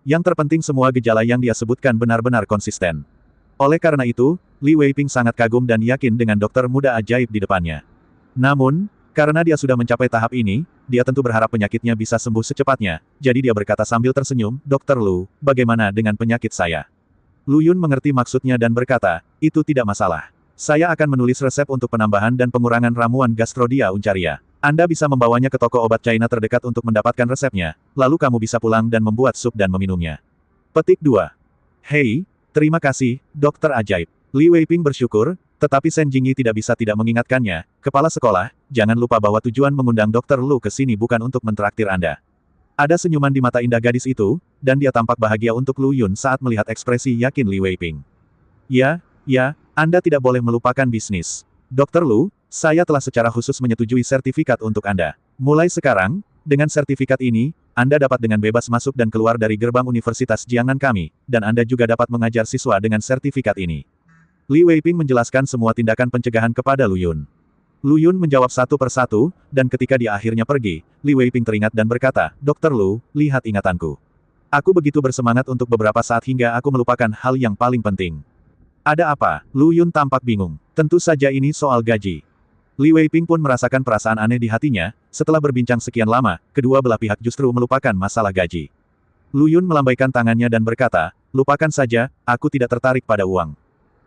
Yang terpenting semua gejala yang dia sebutkan benar-benar konsisten. Oleh karena itu, Li Weiping sangat kagum dan yakin dengan dokter muda ajaib di depannya. Namun, karena dia sudah mencapai tahap ini, dia tentu berharap penyakitnya bisa sembuh secepatnya, jadi dia berkata sambil tersenyum, Dokter Lu, bagaimana dengan penyakit saya? Lu Yun mengerti maksudnya dan berkata, itu tidak masalah. Saya akan menulis resep untuk penambahan dan pengurangan ramuan Gastrodia Uncaria. Anda bisa membawanya ke toko obat China terdekat untuk mendapatkan resepnya, lalu kamu bisa pulang dan membuat sup dan meminumnya. Petik 2. Hei, terima kasih, dokter ajaib. Li Weiping bersyukur, tetapi Shen Jingyi tidak bisa tidak mengingatkannya, kepala sekolah, jangan lupa bahwa tujuan mengundang dokter Lu ke sini bukan untuk mentraktir Anda. Ada senyuman di mata indah gadis itu, dan dia tampak bahagia untuk Lu Yun saat melihat ekspresi yakin Li Weiping. Ya, Anda tidak boleh melupakan bisnis. Dokter Lu, saya telah secara khusus menyetujui sertifikat untuk Anda. Mulai sekarang, dengan sertifikat ini, Anda dapat dengan bebas masuk dan keluar dari gerbang Universitas Jiangnan kami, dan Anda juga dapat mengajar siswa dengan sertifikat ini. Li Weiping menjelaskan semua tindakan pencegahan kepada Lu Yun. Lu Yun menjawab satu persatu, dan ketika dia akhirnya pergi, Li Weiping teringat dan berkata, Dokter Lu, lihat ingatanku. Aku begitu bersemangat untuk beberapa saat hingga aku melupakan hal yang paling penting. Ada apa? Lu Yun tampak bingung. Tentu saja ini soal gaji. Li Weiping pun merasakan perasaan aneh di hatinya, setelah berbincang sekian lama, kedua belah pihak justru melupakan masalah gaji. Lu Yun melambaikan tangannya dan berkata, lupakan saja, aku tidak tertarik pada uang.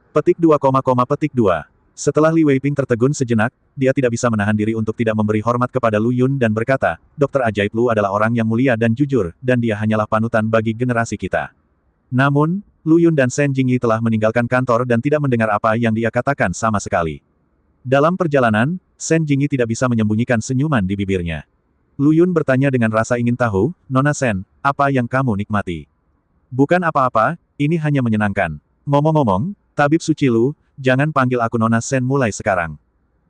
Petik 2, petik 2. Setelah Li Weiping tertegun sejenak, dia tidak bisa menahan diri untuk tidak memberi hormat kepada Lu Yun dan berkata, Dokter ajaib Lu adalah orang yang mulia dan jujur, dan dia hanyalah panutan bagi generasi kita. Namun, Lu Yun dan Shen Jingyi telah meninggalkan kantor dan tidak mendengar apa yang dia katakan sama sekali. Dalam perjalanan, Shen Jingyi tidak bisa menyembunyikan senyuman di bibirnya. Lu Yun bertanya dengan rasa ingin tahu, Nona Shen, apa yang kamu nikmati? Bukan apa-apa, ini hanya menyenangkan. Ngomong-ngomong, Tabib Suci Lu, jangan panggil aku Nona Shen mulai sekarang.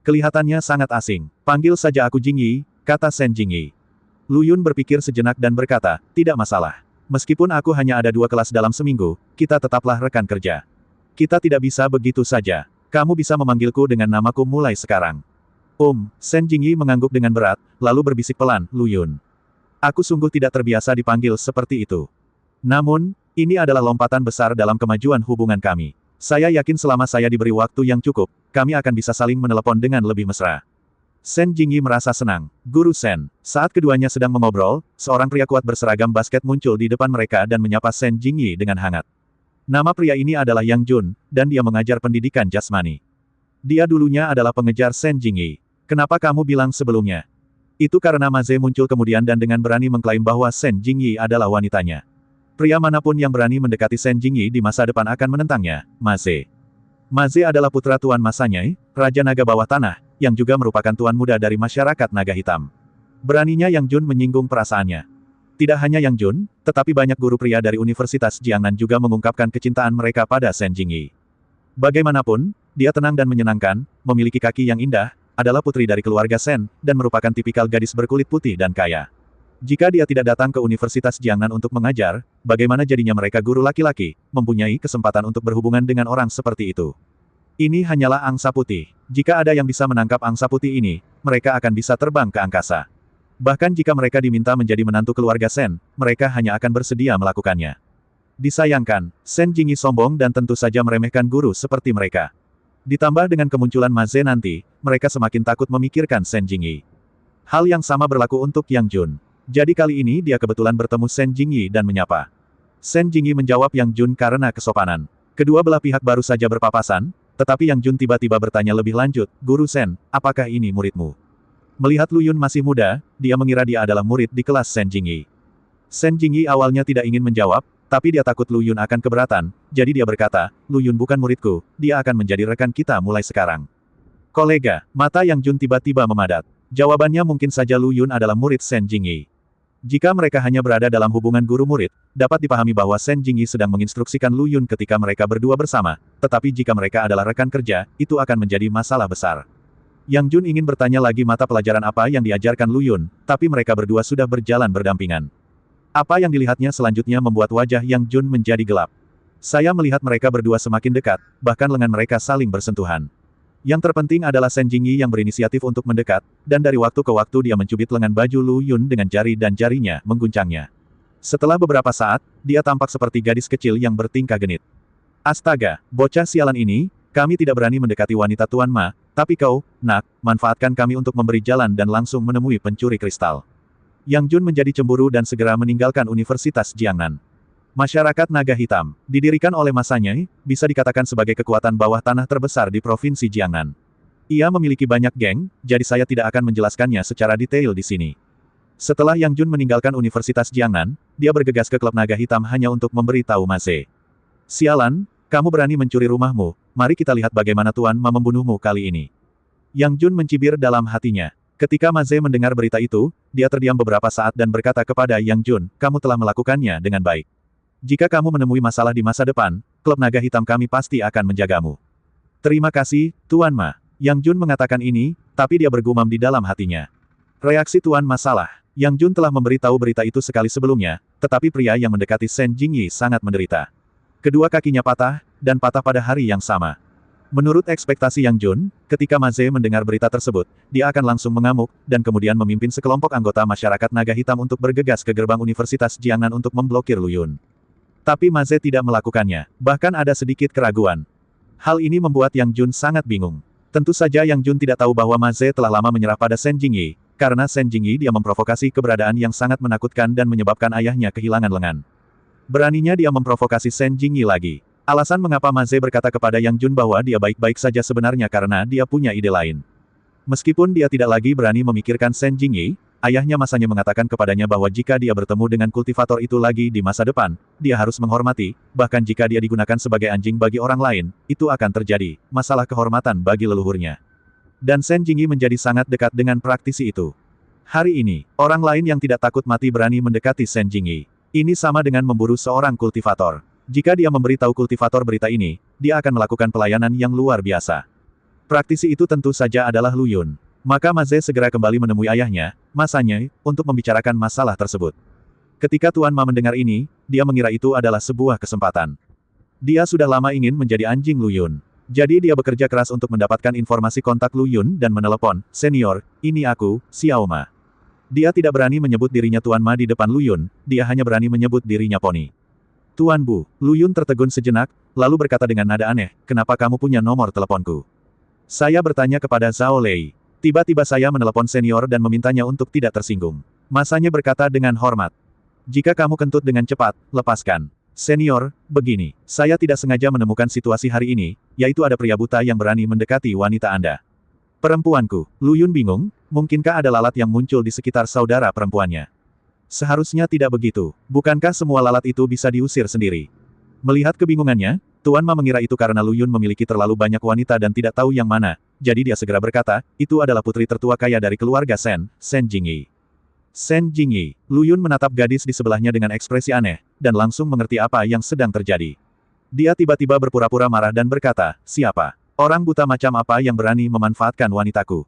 Kelihatannya sangat asing. Panggil saja aku Jingyi, kata Shen Jingyi. Lu Yun berpikir sejenak dan berkata, tidak masalah. Meskipun aku hanya ada 2 kelas dalam seminggu, kita tetaplah rekan kerja. Kita tidak bisa begitu saja. Kamu bisa memanggilku dengan namaku mulai sekarang. Shen Jingyi mengangguk dengan berat, lalu berbisik pelan, Lu Yun. Aku sungguh tidak terbiasa dipanggil seperti itu. Namun, ini adalah lompatan besar dalam kemajuan hubungan kami. Saya yakin selama saya diberi waktu yang cukup, kami akan bisa saling menelepon dengan lebih mesra. Shen Jingyi merasa senang. Guru Shen. Saat keduanya sedang mengobrol, seorang pria kuat berseragam basket muncul di depan mereka dan menyapa Shen Jingyi dengan hangat. Nama pria ini adalah Yang Jun, dan dia mengajar pendidikan jasmani. Dia dulunya adalah pengejar Shen Jingyi. Kenapa kamu bilang sebelumnya? Itu karena Ma Ze muncul kemudian dan dengan berani mengklaim bahwa Shen Jingyi adalah wanitanya. Pria manapun yang berani mendekati Shen Jingyi di masa depan akan menentangnya, Ma Ze. Ma Ze adalah putra Tuan Ma Sanyai, Raja Naga Bawah Tanah, yang juga merupakan tuan muda dari masyarakat Naga Hitam. Beraninya Yang Jun menyinggung perasaannya. Tidak hanya Yang Jun, tetapi banyak guru pria dari Universitas Jiangnan juga mengungkapkan kecintaan mereka pada Shen Jingyi. Bagaimanapun, dia tenang dan menyenangkan, memiliki kaki yang indah, adalah putri dari keluarga Shen, dan merupakan tipikal gadis berkulit putih dan kaya. Jika dia tidak datang ke Universitas Jiangnan untuk mengajar, bagaimana jadinya mereka guru laki-laki, mempunyai kesempatan untuk berhubungan dengan orang seperti itu? Ini hanyalah angsa putih. Jika ada yang bisa menangkap angsa putih ini, mereka akan bisa terbang ke angkasa. Bahkan jika mereka diminta menjadi menantu keluarga Sen, mereka hanya akan bersedia melakukannya. Disayangkan, Sen Jingyi sombong dan tentu saja meremehkan guru seperti mereka. Ditambah dengan kemunculan Ma Ze nanti, mereka semakin takut memikirkan Sen Jingyi. Hal yang sama berlaku untuk Yang Jun. Jadi kali ini dia kebetulan bertemu Sen Jingyi dan menyapa. Sen Jingyi menjawab Yang Jun karena kesopanan. Kedua belah pihak baru saja berpapasan, tetapi Yang Jun tiba-tiba bertanya lebih lanjut, Guru Sen, apakah ini muridmu? Melihat Lu Yun masih muda, dia mengira dia adalah murid di kelas Sen Jingyi. Sen Jingyi awalnya tidak ingin menjawab, tapi dia takut Lu Yun akan keberatan, jadi dia berkata, Lu Yun bukan muridku, dia akan menjadi rekan kita mulai sekarang. Kolega, mata Yang Jun tiba-tiba memadat. Jawabannya mungkin saja Lu Yun adalah murid Sen Jingyi. Jika mereka hanya berada dalam hubungan guru-murid, dapat dipahami bahwa Sen Jingyi sedang menginstruksikan Lu Yun ketika mereka berdua bersama, tetapi jika mereka adalah rekan kerja, itu akan menjadi masalah besar. Yang Jun ingin bertanya lagi mata pelajaran apa yang diajarkan Lu Yun, tapi mereka berdua sudah berjalan berdampingan. Apa yang dilihatnya selanjutnya membuat wajah Yang Jun menjadi gelap. Saya melihat mereka berdua semakin dekat, bahkan lengan mereka saling bersentuhan. Yang terpenting adalah Sen Jingyi yang berinisiatif untuk mendekat, dan dari waktu ke waktu dia mencubit lengan baju Lu Yun dengan jari dan jarinya mengguncangnya. Setelah beberapa saat, dia tampak seperti gadis kecil yang bertingkah genit. Astaga, bocah sialan ini, kami tidak berani mendekati wanita Tuan Ma, tapi kau, Nak, manfaatkan kami untuk memberi jalan dan langsung menemui pencuri kristal. Yang Jun menjadi cemburu dan segera meninggalkan Universitas Jiangnan. Masyarakat Naga Hitam, didirikan oleh masanya, bisa dikatakan sebagai kekuatan bawah tanah terbesar di Provinsi Jiangnan. Ia memiliki banyak geng, jadi saya tidak akan menjelaskannya secara detail di sini. Setelah Yang Jun meninggalkan Universitas Jiangnan, dia bergegas ke klub Naga Hitam hanya untuk memberi tahu Ma Ze. Sialan, kamu berani mencuri rumahmu, mari kita lihat bagaimana Tuan Ma membunuhmu kali ini. Yang Jun mencibir dalam hatinya. Ketika Ma Ze mendengar berita itu, dia terdiam beberapa saat dan berkata kepada Yang Jun, kamu telah melakukannya dengan baik. Jika kamu menemui masalah di masa depan, klub Naga Hitam kami pasti akan menjagamu. Terima kasih, Tuan Ma. Yang Jun mengatakan ini, tapi dia bergumam di dalam hatinya. Reaksi Tuan Ma salah. Yang Jun telah memberitahu berita itu sekali sebelumnya, tetapi pria yang mendekati Sen Jingyi sangat menderita. Kedua kakinya patah, dan patah pada hari yang sama. Menurut ekspektasi Yang Jun, ketika Ma Ze mendengar berita tersebut, dia akan langsung mengamuk, dan kemudian memimpin sekelompok anggota masyarakat Naga Hitam untuk bergegas ke gerbang Universitas Jiangnan untuk memblokir Lu Yun. Tapi Ma Ze tidak melakukannya, bahkan ada sedikit keraguan. Hal ini membuat Yang Jun sangat bingung. Tentu saja Yang Jun tidak tahu bahwa Ma Ze telah lama menyerah pada Sen Jingyi, karena Sen Jingyi dia memprovokasi keberadaan yang sangat menakutkan dan menyebabkan ayahnya kehilangan lengan. Beraninya dia memprovokasi Sen Jingyi lagi. Alasan mengapa Ma Ze berkata kepada Yang Jun bahwa dia baik-baik saja sebenarnya karena dia punya ide lain. Meskipun dia tidak lagi berani memikirkan Sen Jingyi, ayahnya masanya mengatakan kepadanya bahwa jika dia bertemu dengan kultivator itu lagi di masa depan, dia harus menghormati, bahkan jika dia digunakan sebagai anjing bagi orang lain, itu akan terjadi masalah kehormatan bagi leluhurnya. Dan Sen Jingyi menjadi sangat dekat dengan praktisi itu. Hari ini, orang lain yang tidak takut mati berani mendekati Sen Jingyi. Ini sama dengan memburu seorang kultivator. Jika dia memberitahu kultivator berita ini, dia akan melakukan pelayanan yang luar biasa. Praktisi itu tentu saja adalah Lu Yun. Maka Ma Ze segera kembali menemui ayahnya, masanya, untuk membicarakan masalah tersebut. Ketika Tuan Ma mendengar ini, dia mengira itu adalah sebuah kesempatan. Dia sudah lama ingin menjadi anjing Lu Yun. Jadi dia bekerja keras untuk mendapatkan informasi kontak Lu Yun dan menelepon, Senior, ini aku, Xiao Ma. Dia tidak berani menyebut dirinya Tuan Ma di depan Lu Yun, dia hanya berani menyebut dirinya Poni. Tuan Bu, Lu Yun tertegun sejenak, lalu berkata dengan nada aneh, kenapa kamu punya nomor teleponku? Saya bertanya kepada Zhao Lei. Tiba-tiba saya menelepon senior dan memintanya untuk tidak tersinggung. Masanya berkata dengan hormat. Jika kamu kentut dengan cepat, lepaskan. Senior, begini, saya tidak sengaja menemukan situasi hari ini, yaitu ada pria buta yang berani mendekati wanita Anda. Perempuanku, Lu Yun bingung, mungkinkah ada lalat yang muncul di sekitar saudara perempuannya? Seharusnya tidak begitu, bukankah semua lalat itu bisa diusir sendiri? Melihat kebingungannya, Tuan Ma mengira itu karena Lu Yun memiliki terlalu banyak wanita dan tidak tahu yang mana, jadi dia segera berkata, itu adalah putri tertua kaya dari keluarga Sen, Sen Jingyi. Sen Jingyi, Lu Yun menatap gadis di sebelahnya dengan ekspresi aneh, dan langsung mengerti apa yang sedang terjadi. Dia tiba-tiba berpura-pura marah dan berkata, siapa? Orang buta macam apa yang berani memanfaatkan wanitaku?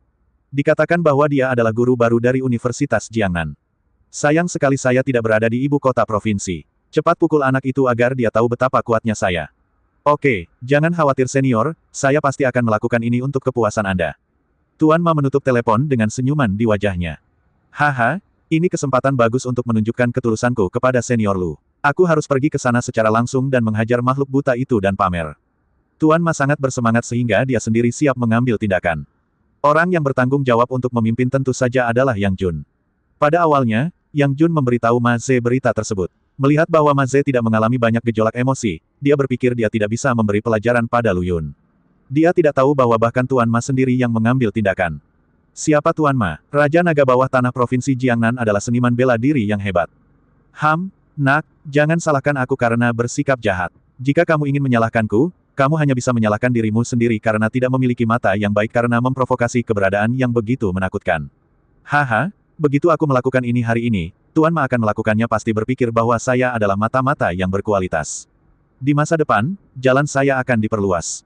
Dikatakan bahwa dia adalah guru baru dari Universitas Jiangnan. Sayang sekali saya tidak berada di ibu kota provinsi. Cepat pukul anak itu agar dia tahu betapa kuatnya saya. Oke, jangan khawatir senior, saya pasti akan melakukan ini untuk kepuasan Anda. Tuan Ma menutup telepon dengan senyuman di wajahnya. Haha, ini kesempatan bagus untuk menunjukkan ketulusanku kepada senior Lu. Aku harus pergi ke sana secara langsung dan menghajar makhluk buta itu dan pamer. Tuan Ma sangat bersemangat sehingga dia sendiri siap mengambil tindakan. Orang yang bertanggung jawab untuk memimpin tentu saja adalah Yang Jun. Pada awalnya, Yang Jun memberitahu Ma Ze berita tersebut. Melihat bahwa Ma Ze tidak mengalami banyak gejolak emosi, dia berpikir dia tidak bisa memberi pelajaran pada Lu Yun. Dia tidak tahu bahwa bahkan Tuan Ma sendiri yang mengambil tindakan. Siapa Tuan Ma? Raja Naga Bawah Tanah Provinsi Jiangnan adalah seniman bela diri yang hebat. Nak, jangan salahkan aku karena bersikap jahat. Jika kamu ingin menyalahkanku, kamu hanya bisa menyalahkan dirimu sendiri karena tidak memiliki mata yang baik karena memprovokasi keberadaan yang begitu menakutkan. Haha, begitu aku melakukan ini hari ini, Tuan Ma akan melakukannya pasti berpikir bahwa saya adalah mata-mata yang berkualitas. Di masa depan, jalan saya akan diperluas.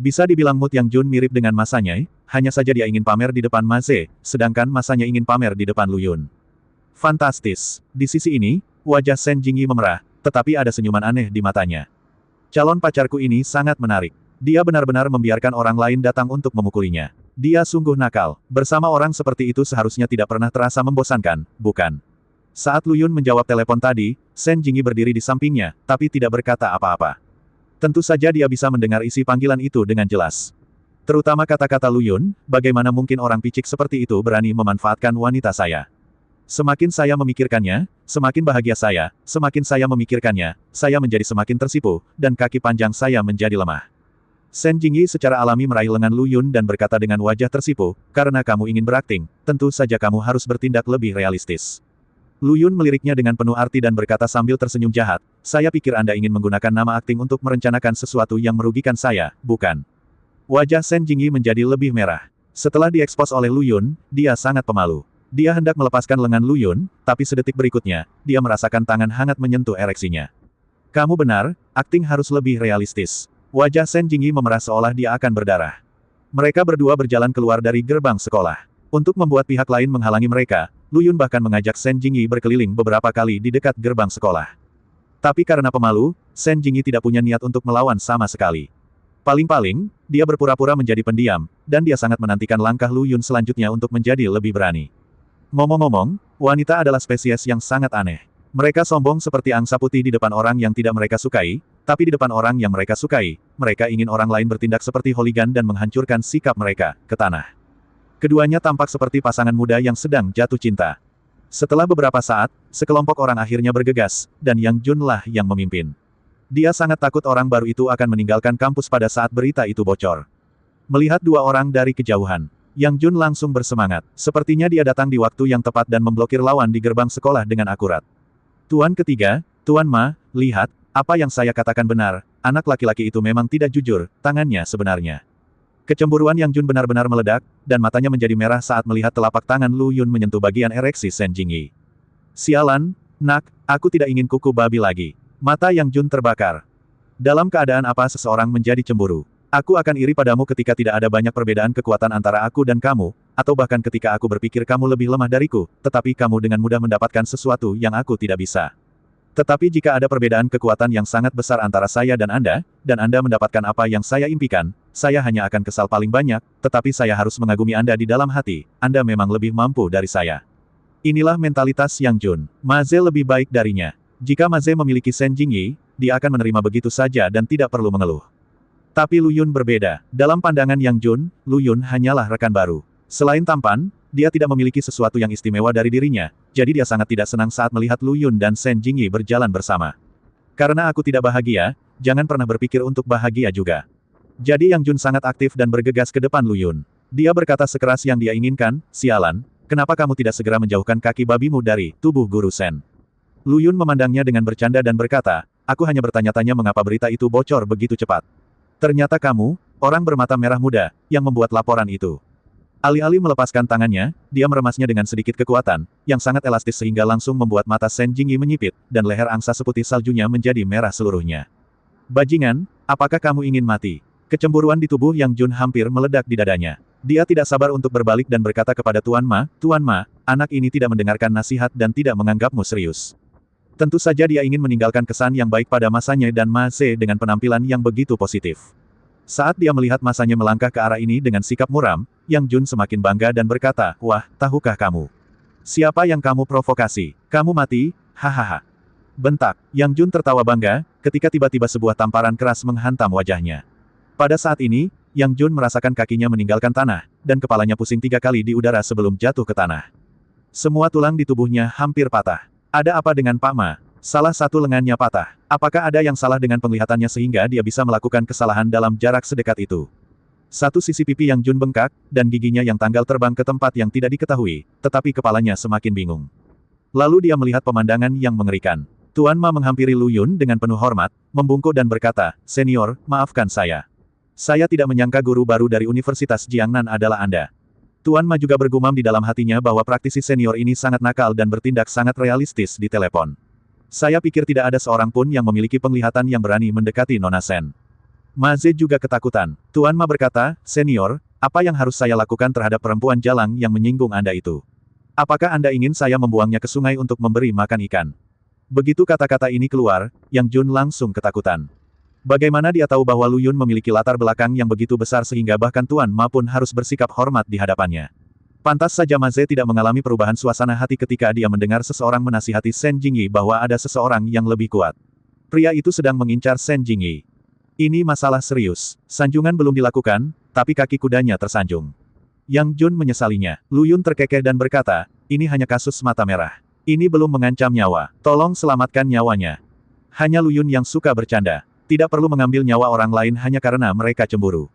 Bisa dibilang Mood Yang Jun mirip dengan masanya, hanya saja dia ingin pamer di depan Ma Ze, sedangkan masanya ingin pamer di depan Lu Yun. Fantastis. Di sisi ini, wajah Shen Jingyi memerah, tetapi ada senyuman aneh di matanya. Calon pacarku ini sangat menarik. Dia benar-benar membiarkan orang lain datang untuk memukulinya. Dia sungguh nakal. Bersama orang seperti itu seharusnya tidak pernah terasa membosankan, bukan? Saat Lu Yun menjawab telepon tadi, Shen Jingyi berdiri di sampingnya, tapi tidak berkata apa-apa. Tentu saja dia bisa mendengar isi panggilan itu dengan jelas. Terutama kata-kata Lu Yun, bagaimana mungkin orang picik seperti itu berani memanfaatkan wanita saya. Semakin saya memikirkannya, semakin bahagia saya, semakin saya memikirkannya, saya menjadi semakin tersipu, dan kaki panjang saya menjadi lemah. Shen Jingyi secara alami meraih lengan Lu Yun dan berkata dengan wajah tersipu, karena kamu ingin berakting, tentu saja kamu harus bertindak lebih realistis. Lu Yun meliriknya dengan penuh arti dan berkata sambil tersenyum jahat, saya pikir Anda ingin menggunakan nama akting untuk merencanakan sesuatu yang merugikan saya, bukan? Wajah Shen Jingyi menjadi lebih merah. Setelah diekspos oleh Lu Yun, dia sangat pemalu. Dia hendak melepaskan lengan Lu Yun, tapi sedetik berikutnya, dia merasakan tangan hangat menyentuh ereksinya. Kamu benar, akting harus lebih realistis. Wajah Shen Jingyi memerah seolah dia akan berdarah. Mereka berdua berjalan keluar dari gerbang sekolah. Untuk membuat pihak lain menghalangi mereka, Lu Yun bahkan mengajak Shen Jingyi berkeliling beberapa kali di dekat gerbang sekolah. Tapi karena pemalu, Shen Jingyi tidak punya niat untuk melawan sama sekali. Paling-paling, dia berpura-pura menjadi pendiam, dan dia sangat menantikan langkah Lu Yun selanjutnya untuk menjadi lebih berani. Ngomong-ngomong, wanita adalah spesies yang sangat aneh. Mereka sombong seperti angsa putih di depan orang yang tidak mereka sukai, tapi di depan orang yang mereka sukai, mereka ingin orang lain bertindak seperti hooligan dan menghancurkan sikap mereka ke tanah. Keduanya tampak seperti pasangan muda yang sedang jatuh cinta. Setelah beberapa saat, sekelompok orang akhirnya bergegas, dan Yang Jun lah yang memimpin. Dia sangat takut orang baru itu akan meninggalkan kampus pada saat berita itu bocor. Melihat dua orang dari kejauhan, Yang Jun langsung bersemangat. Sepertinya dia datang di waktu yang tepat dan memblokir lawan di gerbang sekolah dengan akurat. Tuan ketiga, Tuan Ma, lihat, apa yang saya katakan benar, anak laki-laki itu memang tidak jujur, tangannya sebenarnya. Kecemburuan Yang Jun benar-benar meledak, dan matanya menjadi merah saat melihat telapak tangan Lu Yun menyentuh bagian ereksi Shen Jingyi. Sialan, nak, aku tidak ingin kuku babi lagi. Mata Yang Jun terbakar. Dalam keadaan apa seseorang menjadi cemburu? Aku akan iri padamu ketika tidak ada banyak perbedaan kekuatan antara aku dan kamu, atau bahkan ketika aku berpikir kamu lebih lemah dariku, tetapi kamu dengan mudah mendapatkan sesuatu yang aku tidak bisa. Tetapi jika ada perbedaan kekuatan yang sangat besar antara saya dan Anda mendapatkan apa yang saya impikan, saya hanya akan kesal paling banyak, tetapi saya harus mengagumi Anda di dalam hati, Anda memang lebih mampu dari saya. Inilah mentalitas Yang Jun. Ma Ze lebih baik darinya. Jika Ma Ze memiliki Shen Jingyi, dia akan menerima begitu saja dan tidak perlu mengeluh. Tapi Lu Yun berbeda. Dalam pandangan Yang Jun, Lu Yun hanyalah rekan baru. Selain tampan, dia tidak memiliki sesuatu yang istimewa dari dirinya, jadi dia sangat tidak senang saat melihat Lu Yun dan Shen Jingyi berjalan bersama. Karena aku tidak bahagia, jangan pernah berpikir untuk bahagia juga. Jadi Yang Jun sangat aktif dan bergegas ke depan Lu Yun. Dia berkata sekeras yang dia inginkan, sialan, kenapa kamu tidak segera menjauhkan kaki babimu dari tubuh Guru Shen? Lu Yun memandangnya dengan bercanda dan berkata, aku hanya bertanya-tanya mengapa berita itu bocor begitu cepat. Ternyata kamu, orang bermata merah muda, yang membuat laporan itu. Alih-alih melepaskan tangannya, dia meremasnya dengan sedikit kekuatan, yang sangat elastis sehingga langsung membuat mata Shen Jingyi menyipit, dan leher angsa seputih saljunya menjadi merah seluruhnya. Bajingan, apakah kamu ingin mati? Kecemburuan di tubuh Yang Jun hampir meledak di dadanya. Dia tidak sabar untuk berbalik dan berkata kepada Tuan Ma, anak ini tidak mendengarkan nasihat dan tidak menganggapmu serius. Tentu saja dia ingin meninggalkan kesan yang baik pada masanya dan Ma Ze dengan penampilan yang begitu positif. Saat dia melihat masanya melangkah ke arah ini dengan sikap muram, Yang Jun semakin bangga dan berkata, "Wah, tahukah kamu? Siapa yang kamu provokasi? Kamu mati, hahaha." Bentak, Yang Jun tertawa bangga, ketika tiba-tiba sebuah tamparan keras menghantam wajahnya. Pada saat ini, Yang Jun merasakan kakinya meninggalkan tanah, dan kepalanya pusing 3 kali di udara sebelum jatuh ke tanah. Semua tulang di tubuhnya hampir patah. Ada apa dengan Pak Ma? Salah satu lengannya patah. Apakah ada yang salah dengan penglihatannya sehingga dia bisa melakukan kesalahan dalam jarak sedekat itu? Satu sisi pipi Yang Jun bengkak, dan giginya yang tanggal terbang ke tempat yang tidak diketahui, tetapi kepalanya semakin bingung. Lalu dia melihat pemandangan yang mengerikan. Tuan Ma menghampiri Lu Yun dengan penuh hormat, membungkuk dan berkata, "Senior, maafkan saya. Saya tidak menyangka guru baru dari Universitas Jiangnan adalah Anda." Tuan Ma juga bergumam di dalam hatinya bahwa praktisi senior ini sangat nakal dan bertindak sangat realistis di telepon. Saya pikir tidak ada seorang pun yang memiliki penglihatan yang berani mendekati Nona Sen. Ma Ze juga ketakutan. Tuan Ma berkata, "Senior, apa yang harus saya lakukan terhadap perempuan jalang yang menyinggung Anda itu? Apakah Anda ingin saya membuangnya ke sungai untuk memberi makan ikan?" Begitu kata-kata ini keluar, Yang Jun langsung ketakutan. Bagaimana dia tahu bahwa Lu Yun memiliki latar belakang yang begitu besar sehingga bahkan Tuan Ma pun harus bersikap hormat di hadapannya. Pantas saja Ma Ze tidak mengalami perubahan suasana hati ketika dia mendengar seseorang menasihati Sen Jingyi bahwa ada seseorang yang lebih kuat. Pria itu sedang mengincar Sen Jingyi. Ini masalah serius. Sanjungan belum dilakukan, tapi kaki kudanya tersanjung. Yang Jun menyesalinya. Lu Yun terkekeh dan berkata, "Ini hanya kasus mata merah. Ini belum mengancam nyawa. Tolong selamatkan nyawanya." Hanya Lu Yun yang suka bercanda. Tidak perlu mengambil nyawa orang lain hanya karena mereka cemburu.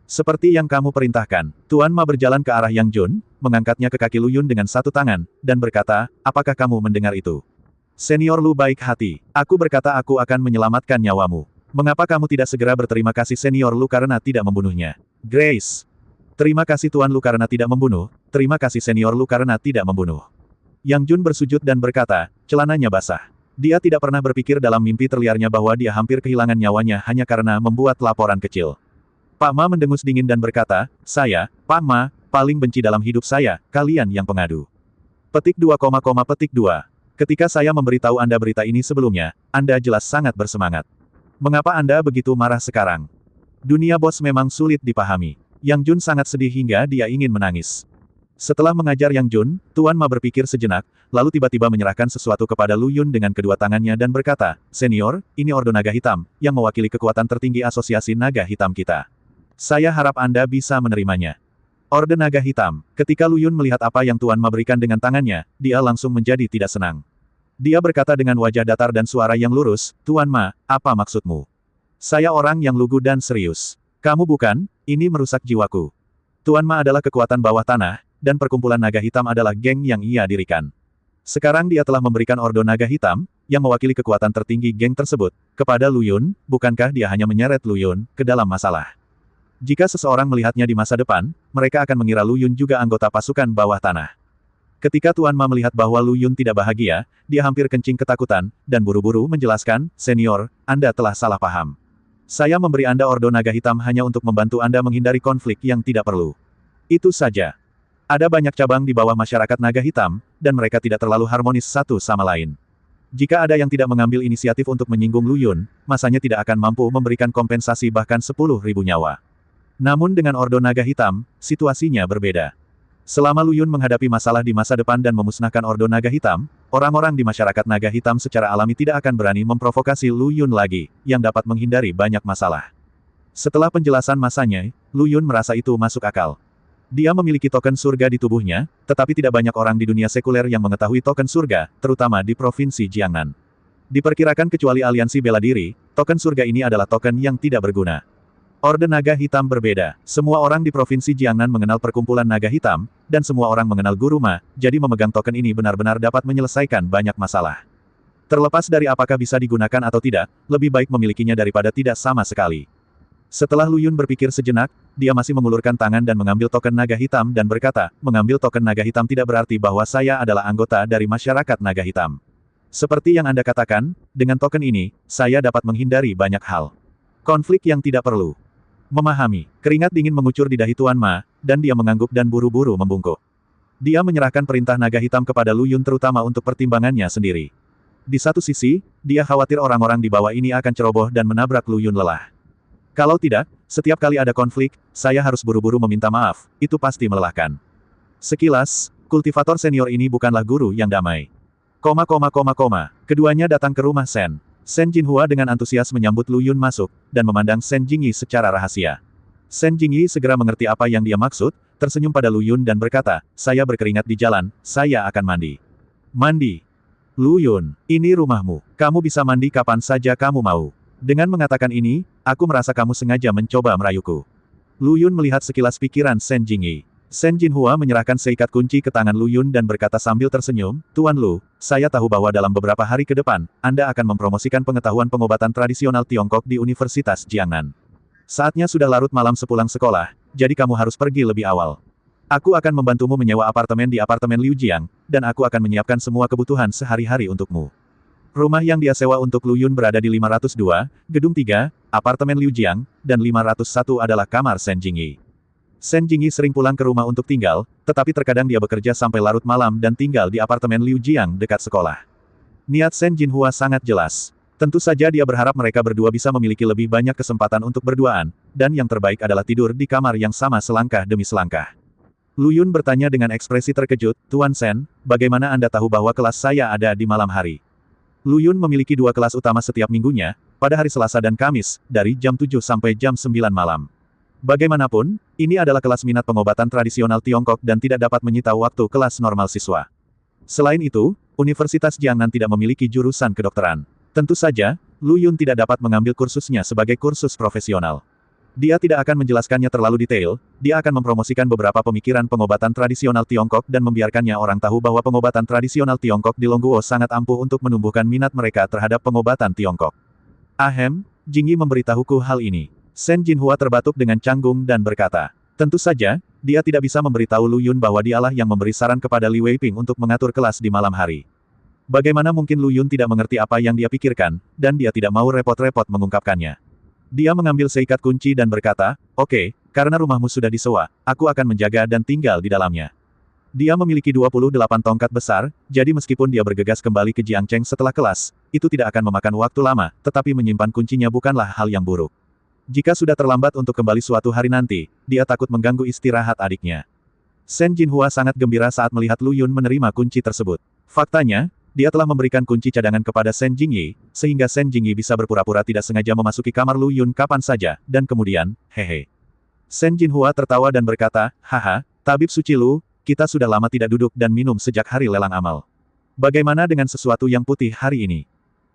Seperti yang kamu perintahkan, Tuan Ma berjalan ke arah Yang Jun, mengangkatnya ke kaki Lu Yun dengan satu tangan, dan berkata, "Apakah kamu mendengar itu? Senior Lu baik hati. Aku berkata aku akan menyelamatkan nyawamu. Mengapa kamu tidak segera berterima kasih Senior Lu karena tidak membunuhnya?" Grace. "Terima kasih Tuan Lu karena tidak membunuh, terima kasih Senior Lu karena tidak membunuh." Yang Jun bersujud dan berkata, celananya basah. Dia tidak pernah berpikir dalam mimpi terliarnya bahwa dia hampir kehilangan nyawanya hanya karena membuat laporan kecil. Pak Ma mendengus dingin dan berkata, "Saya, Pak Ma, paling benci dalam hidup saya, kalian yang pengadu." Petik 2, petik 2. Ketika saya memberitahu Anda berita ini sebelumnya, Anda jelas sangat bersemangat. Mengapa Anda begitu marah sekarang? Dunia bos memang sulit dipahami. Yang Jun sangat sedih hingga dia ingin menangis. Setelah mengajar Yang Jun, Tuan Ma berpikir sejenak, lalu tiba-tiba menyerahkan sesuatu kepada Lu Yun dengan kedua tangannya dan berkata, "Senior, ini Ordo Naga Hitam, yang mewakili kekuatan tertinggi Asosiasi Naga Hitam kita. Saya harap Anda bisa menerimanya." Orde Naga Hitam. Ketika Lu Yun melihat apa yang Tuan Ma berikan dengan tangannya, dia langsung menjadi tidak senang. Dia berkata dengan wajah datar dan suara yang lurus, "Tuan Ma, apa maksudmu? Saya orang yang lugu dan serius. Kamu bukan, ini merusak jiwaku." Tuan Ma adalah kekuatan bawah tanah, dan perkumpulan naga hitam adalah geng yang ia dirikan. Sekarang dia telah memberikan Ordo Naga Hitam, yang mewakili kekuatan tertinggi geng tersebut, kepada Lu Yun, bukankah dia hanya menyeret Lu Yun ke dalam masalah? Jika seseorang melihatnya di masa depan, mereka akan mengira Lu Yun juga anggota pasukan bawah tanah. Ketika Tuan Ma melihat bahwa Lu Yun tidak bahagia, dia hampir kencing ketakutan, dan buru-buru menjelaskan, "Senior, Anda telah salah paham. Saya memberi Anda Ordo Naga Hitam hanya untuk membantu Anda menghindari konflik yang tidak perlu. Itu saja. Ada banyak cabang di bawah masyarakat naga hitam, dan mereka tidak terlalu harmonis satu sama lain. Jika ada yang tidak mengambil inisiatif untuk menyinggung Lu Yun, masanya tidak akan mampu memberikan kompensasi bahkan 10.000 nyawa. Namun dengan Ordo Naga Hitam, situasinya berbeda. Selama Lu Yun menghadapi masalah di masa depan dan memusnahkan Ordo Naga Hitam, orang-orang di masyarakat naga hitam secara alami tidak akan berani memprovokasi Lu Yun lagi, yang dapat menghindari banyak masalah. Setelah penjelasan masanya, Lu Yun merasa itu masuk akal. Dia memiliki token surga di tubuhnya, tetapi tidak banyak orang di dunia sekuler yang mengetahui token surga, terutama di Provinsi Jiangnan. Diperkirakan kecuali aliansi bela diri, token surga ini adalah token yang tidak berguna. Orde Naga Hitam berbeda. Semua orang di Provinsi Jiangnan mengenal perkumpulan Naga Hitam, dan semua orang mengenal Guru Ma, jadi memegang token ini benar-benar dapat menyelesaikan banyak masalah. Terlepas dari apakah bisa digunakan atau tidak, lebih baik memilikinya daripada tidak sama sekali. Setelah Lu Yun berpikir sejenak, dia masih mengulurkan tangan dan mengambil token naga hitam dan berkata, "Mengambil token naga hitam tidak berarti bahwa saya adalah anggota dari masyarakat naga hitam. Seperti yang Anda katakan, dengan token ini, saya dapat menghindari banyak hal. Konflik yang tidak perlu." Memahami, keringat dingin mengucur di dahi Tuan Ma, dan dia mengangguk dan buru-buru membungkuk. Dia menyerahkan perintah naga hitam kepada Lu Yun terutama untuk pertimbangannya sendiri. Di satu sisi, dia khawatir orang-orang di bawah ini akan ceroboh dan menabrak Lu Yun lelah. Kalau tidak, setiap kali ada konflik, saya harus buru-buru meminta maaf, itu pasti melelahkan. Sekilas, kultivator senior ini bukanlah guru yang damai. Keduanya datang ke rumah Sen. Sen Jinhua dengan antusias menyambut Lu Yun masuk, dan memandang Sen Jingyi secara rahasia. Sen Jingyi segera mengerti apa yang dia maksud, tersenyum pada Lu Yun dan berkata, saya berkeringat di jalan, saya akan mandi. Mandi. Lu Yun, ini rumahmu, kamu bisa mandi kapan saja kamu mau. Dengan mengatakan ini, aku merasa kamu sengaja mencoba merayuku. Lu Yun melihat sekilas pikiran Sen Jingyi. Sen Jinhua menyerahkan seikat kunci ke tangan Lu Yun dan berkata sambil tersenyum, Tuan Lu, saya tahu bahwa dalam beberapa hari ke depan, Anda akan mempromosikan pengetahuan pengobatan tradisional Tiongkok di Universitas Jiangnan. Saatnya sudah larut malam sepulang sekolah, jadi kamu harus pergi lebih awal. Aku akan membantumu menyewa apartemen di apartemen Liu Jiang, dan aku akan menyiapkan semua kebutuhan sehari-hari untukmu. Rumah yang dia sewa untuk Lu Yun berada di 502, Gedung 3, apartemen Liu Jiang, dan 501 adalah kamar Sen Jingyi. Sen Jingyi sering pulang ke rumah untuk tinggal, tetapi terkadang dia bekerja sampai larut malam dan tinggal di apartemen Liu Jiang dekat sekolah. Niat Sen Jinhua sangat jelas. Tentu saja dia berharap mereka berdua bisa memiliki lebih banyak kesempatan untuk berduaan, dan yang terbaik adalah tidur di kamar yang sama selangkah demi selangkah. Lu Yun bertanya dengan ekspresi terkejut, Tuan Sen, bagaimana Anda tahu bahwa kelas saya ada di malam hari? Lu Yun memiliki dua kelas utama setiap minggunya, pada hari Selasa dan Kamis, dari jam 7 sampai jam 9 malam. Bagaimanapun, ini adalah kelas minat pengobatan tradisional Tiongkok dan tidak dapat menyita waktu kelas normal siswa. Selain itu, Universitas Jiangnan tidak memiliki jurusan kedokteran. Tentu saja, Lu Yun tidak dapat mengambil kursusnya sebagai kursus profesional. Dia tidak akan menjelaskannya terlalu detail, dia akan mempromosikan beberapa pemikiran pengobatan tradisional Tiongkok dan membiarkannya orang tahu bahwa pengobatan tradisional Tiongkok di Longguo sangat ampuh untuk menumbuhkan minat mereka terhadap pengobatan Tiongkok. Ahem, Jingyi memberitahuku hal ini. Sen Jinhua terbatuk dengan canggung dan berkata, tentu saja, dia tidak bisa memberitahu Lu Yun bahwa dialah yang memberi saran kepada Li Weiping untuk mengatur kelas di malam hari. Bagaimana mungkin Lu Yun tidak mengerti apa yang dia pikirkan, dan dia tidak mau repot-repot mengungkapkannya. Dia mengambil seikat kunci dan berkata, oke, karena rumahmu sudah disewa, aku akan menjaga dan tinggal di dalamnya. Dia memiliki 28 tongkat besar, jadi meskipun dia bergegas kembali ke Jiangcheng setelah kelas, itu tidak akan memakan waktu lama, tetapi menyimpan kuncinya bukanlah hal yang buruk. Jika sudah terlambat untuk kembali suatu hari nanti, dia takut mengganggu istirahat adiknya. Sen Jinhua sangat gembira saat melihat Lu Yun menerima kunci tersebut. Faktanya, dia telah memberikan kunci cadangan kepada Sen Jingyi, sehingga Sen Jingyi bisa berpura-pura tidak sengaja memasuki kamar Lu Yun kapan saja, dan kemudian, hehe. Sen Jinhua tertawa dan berkata, haha, Tabib Suci Lu, kita sudah lama tidak duduk dan minum sejak hari lelang amal. Bagaimana dengan sesuatu yang putih hari ini?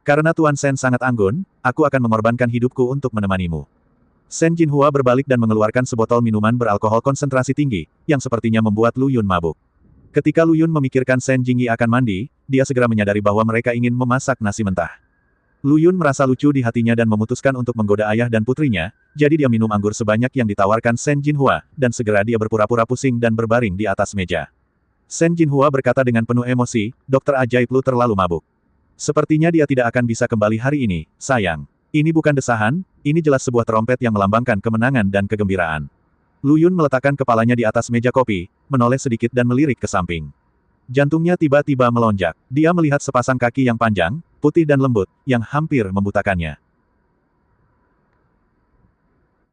Karena Tuan Sen sangat anggun, aku akan mengorbankan hidupku untuk menemanimu. Sen Jinhua berbalik dan mengeluarkan sebotol minuman beralkohol konsentrasi tinggi, yang sepertinya membuat Lu Yun mabuk. Ketika Lu Yun memikirkan Sen Jingyi akan mandi, dia segera menyadari bahwa mereka ingin memasak nasi mentah. Lu Yun merasa lucu di hatinya dan memutuskan untuk menggoda ayah dan putrinya, jadi dia minum anggur sebanyak yang ditawarkan Sen Jinhua, dan segera dia berpura-pura pusing dan berbaring di atas meja. Sen Jinhua berkata dengan penuh emosi, Dokter ajaib Lu terlalu mabuk. Sepertinya dia tidak akan bisa kembali hari ini, sayang. Ini bukan desahan, ini jelas sebuah trompet yang melambangkan kemenangan dan kegembiraan. Lu Yun meletakkan kepalanya di atas meja kopi, menoleh sedikit dan melirik ke samping. Jantungnya tiba-tiba melonjak. Dia melihat sepasang kaki yang panjang, putih dan lembut, yang hampir membutakannya.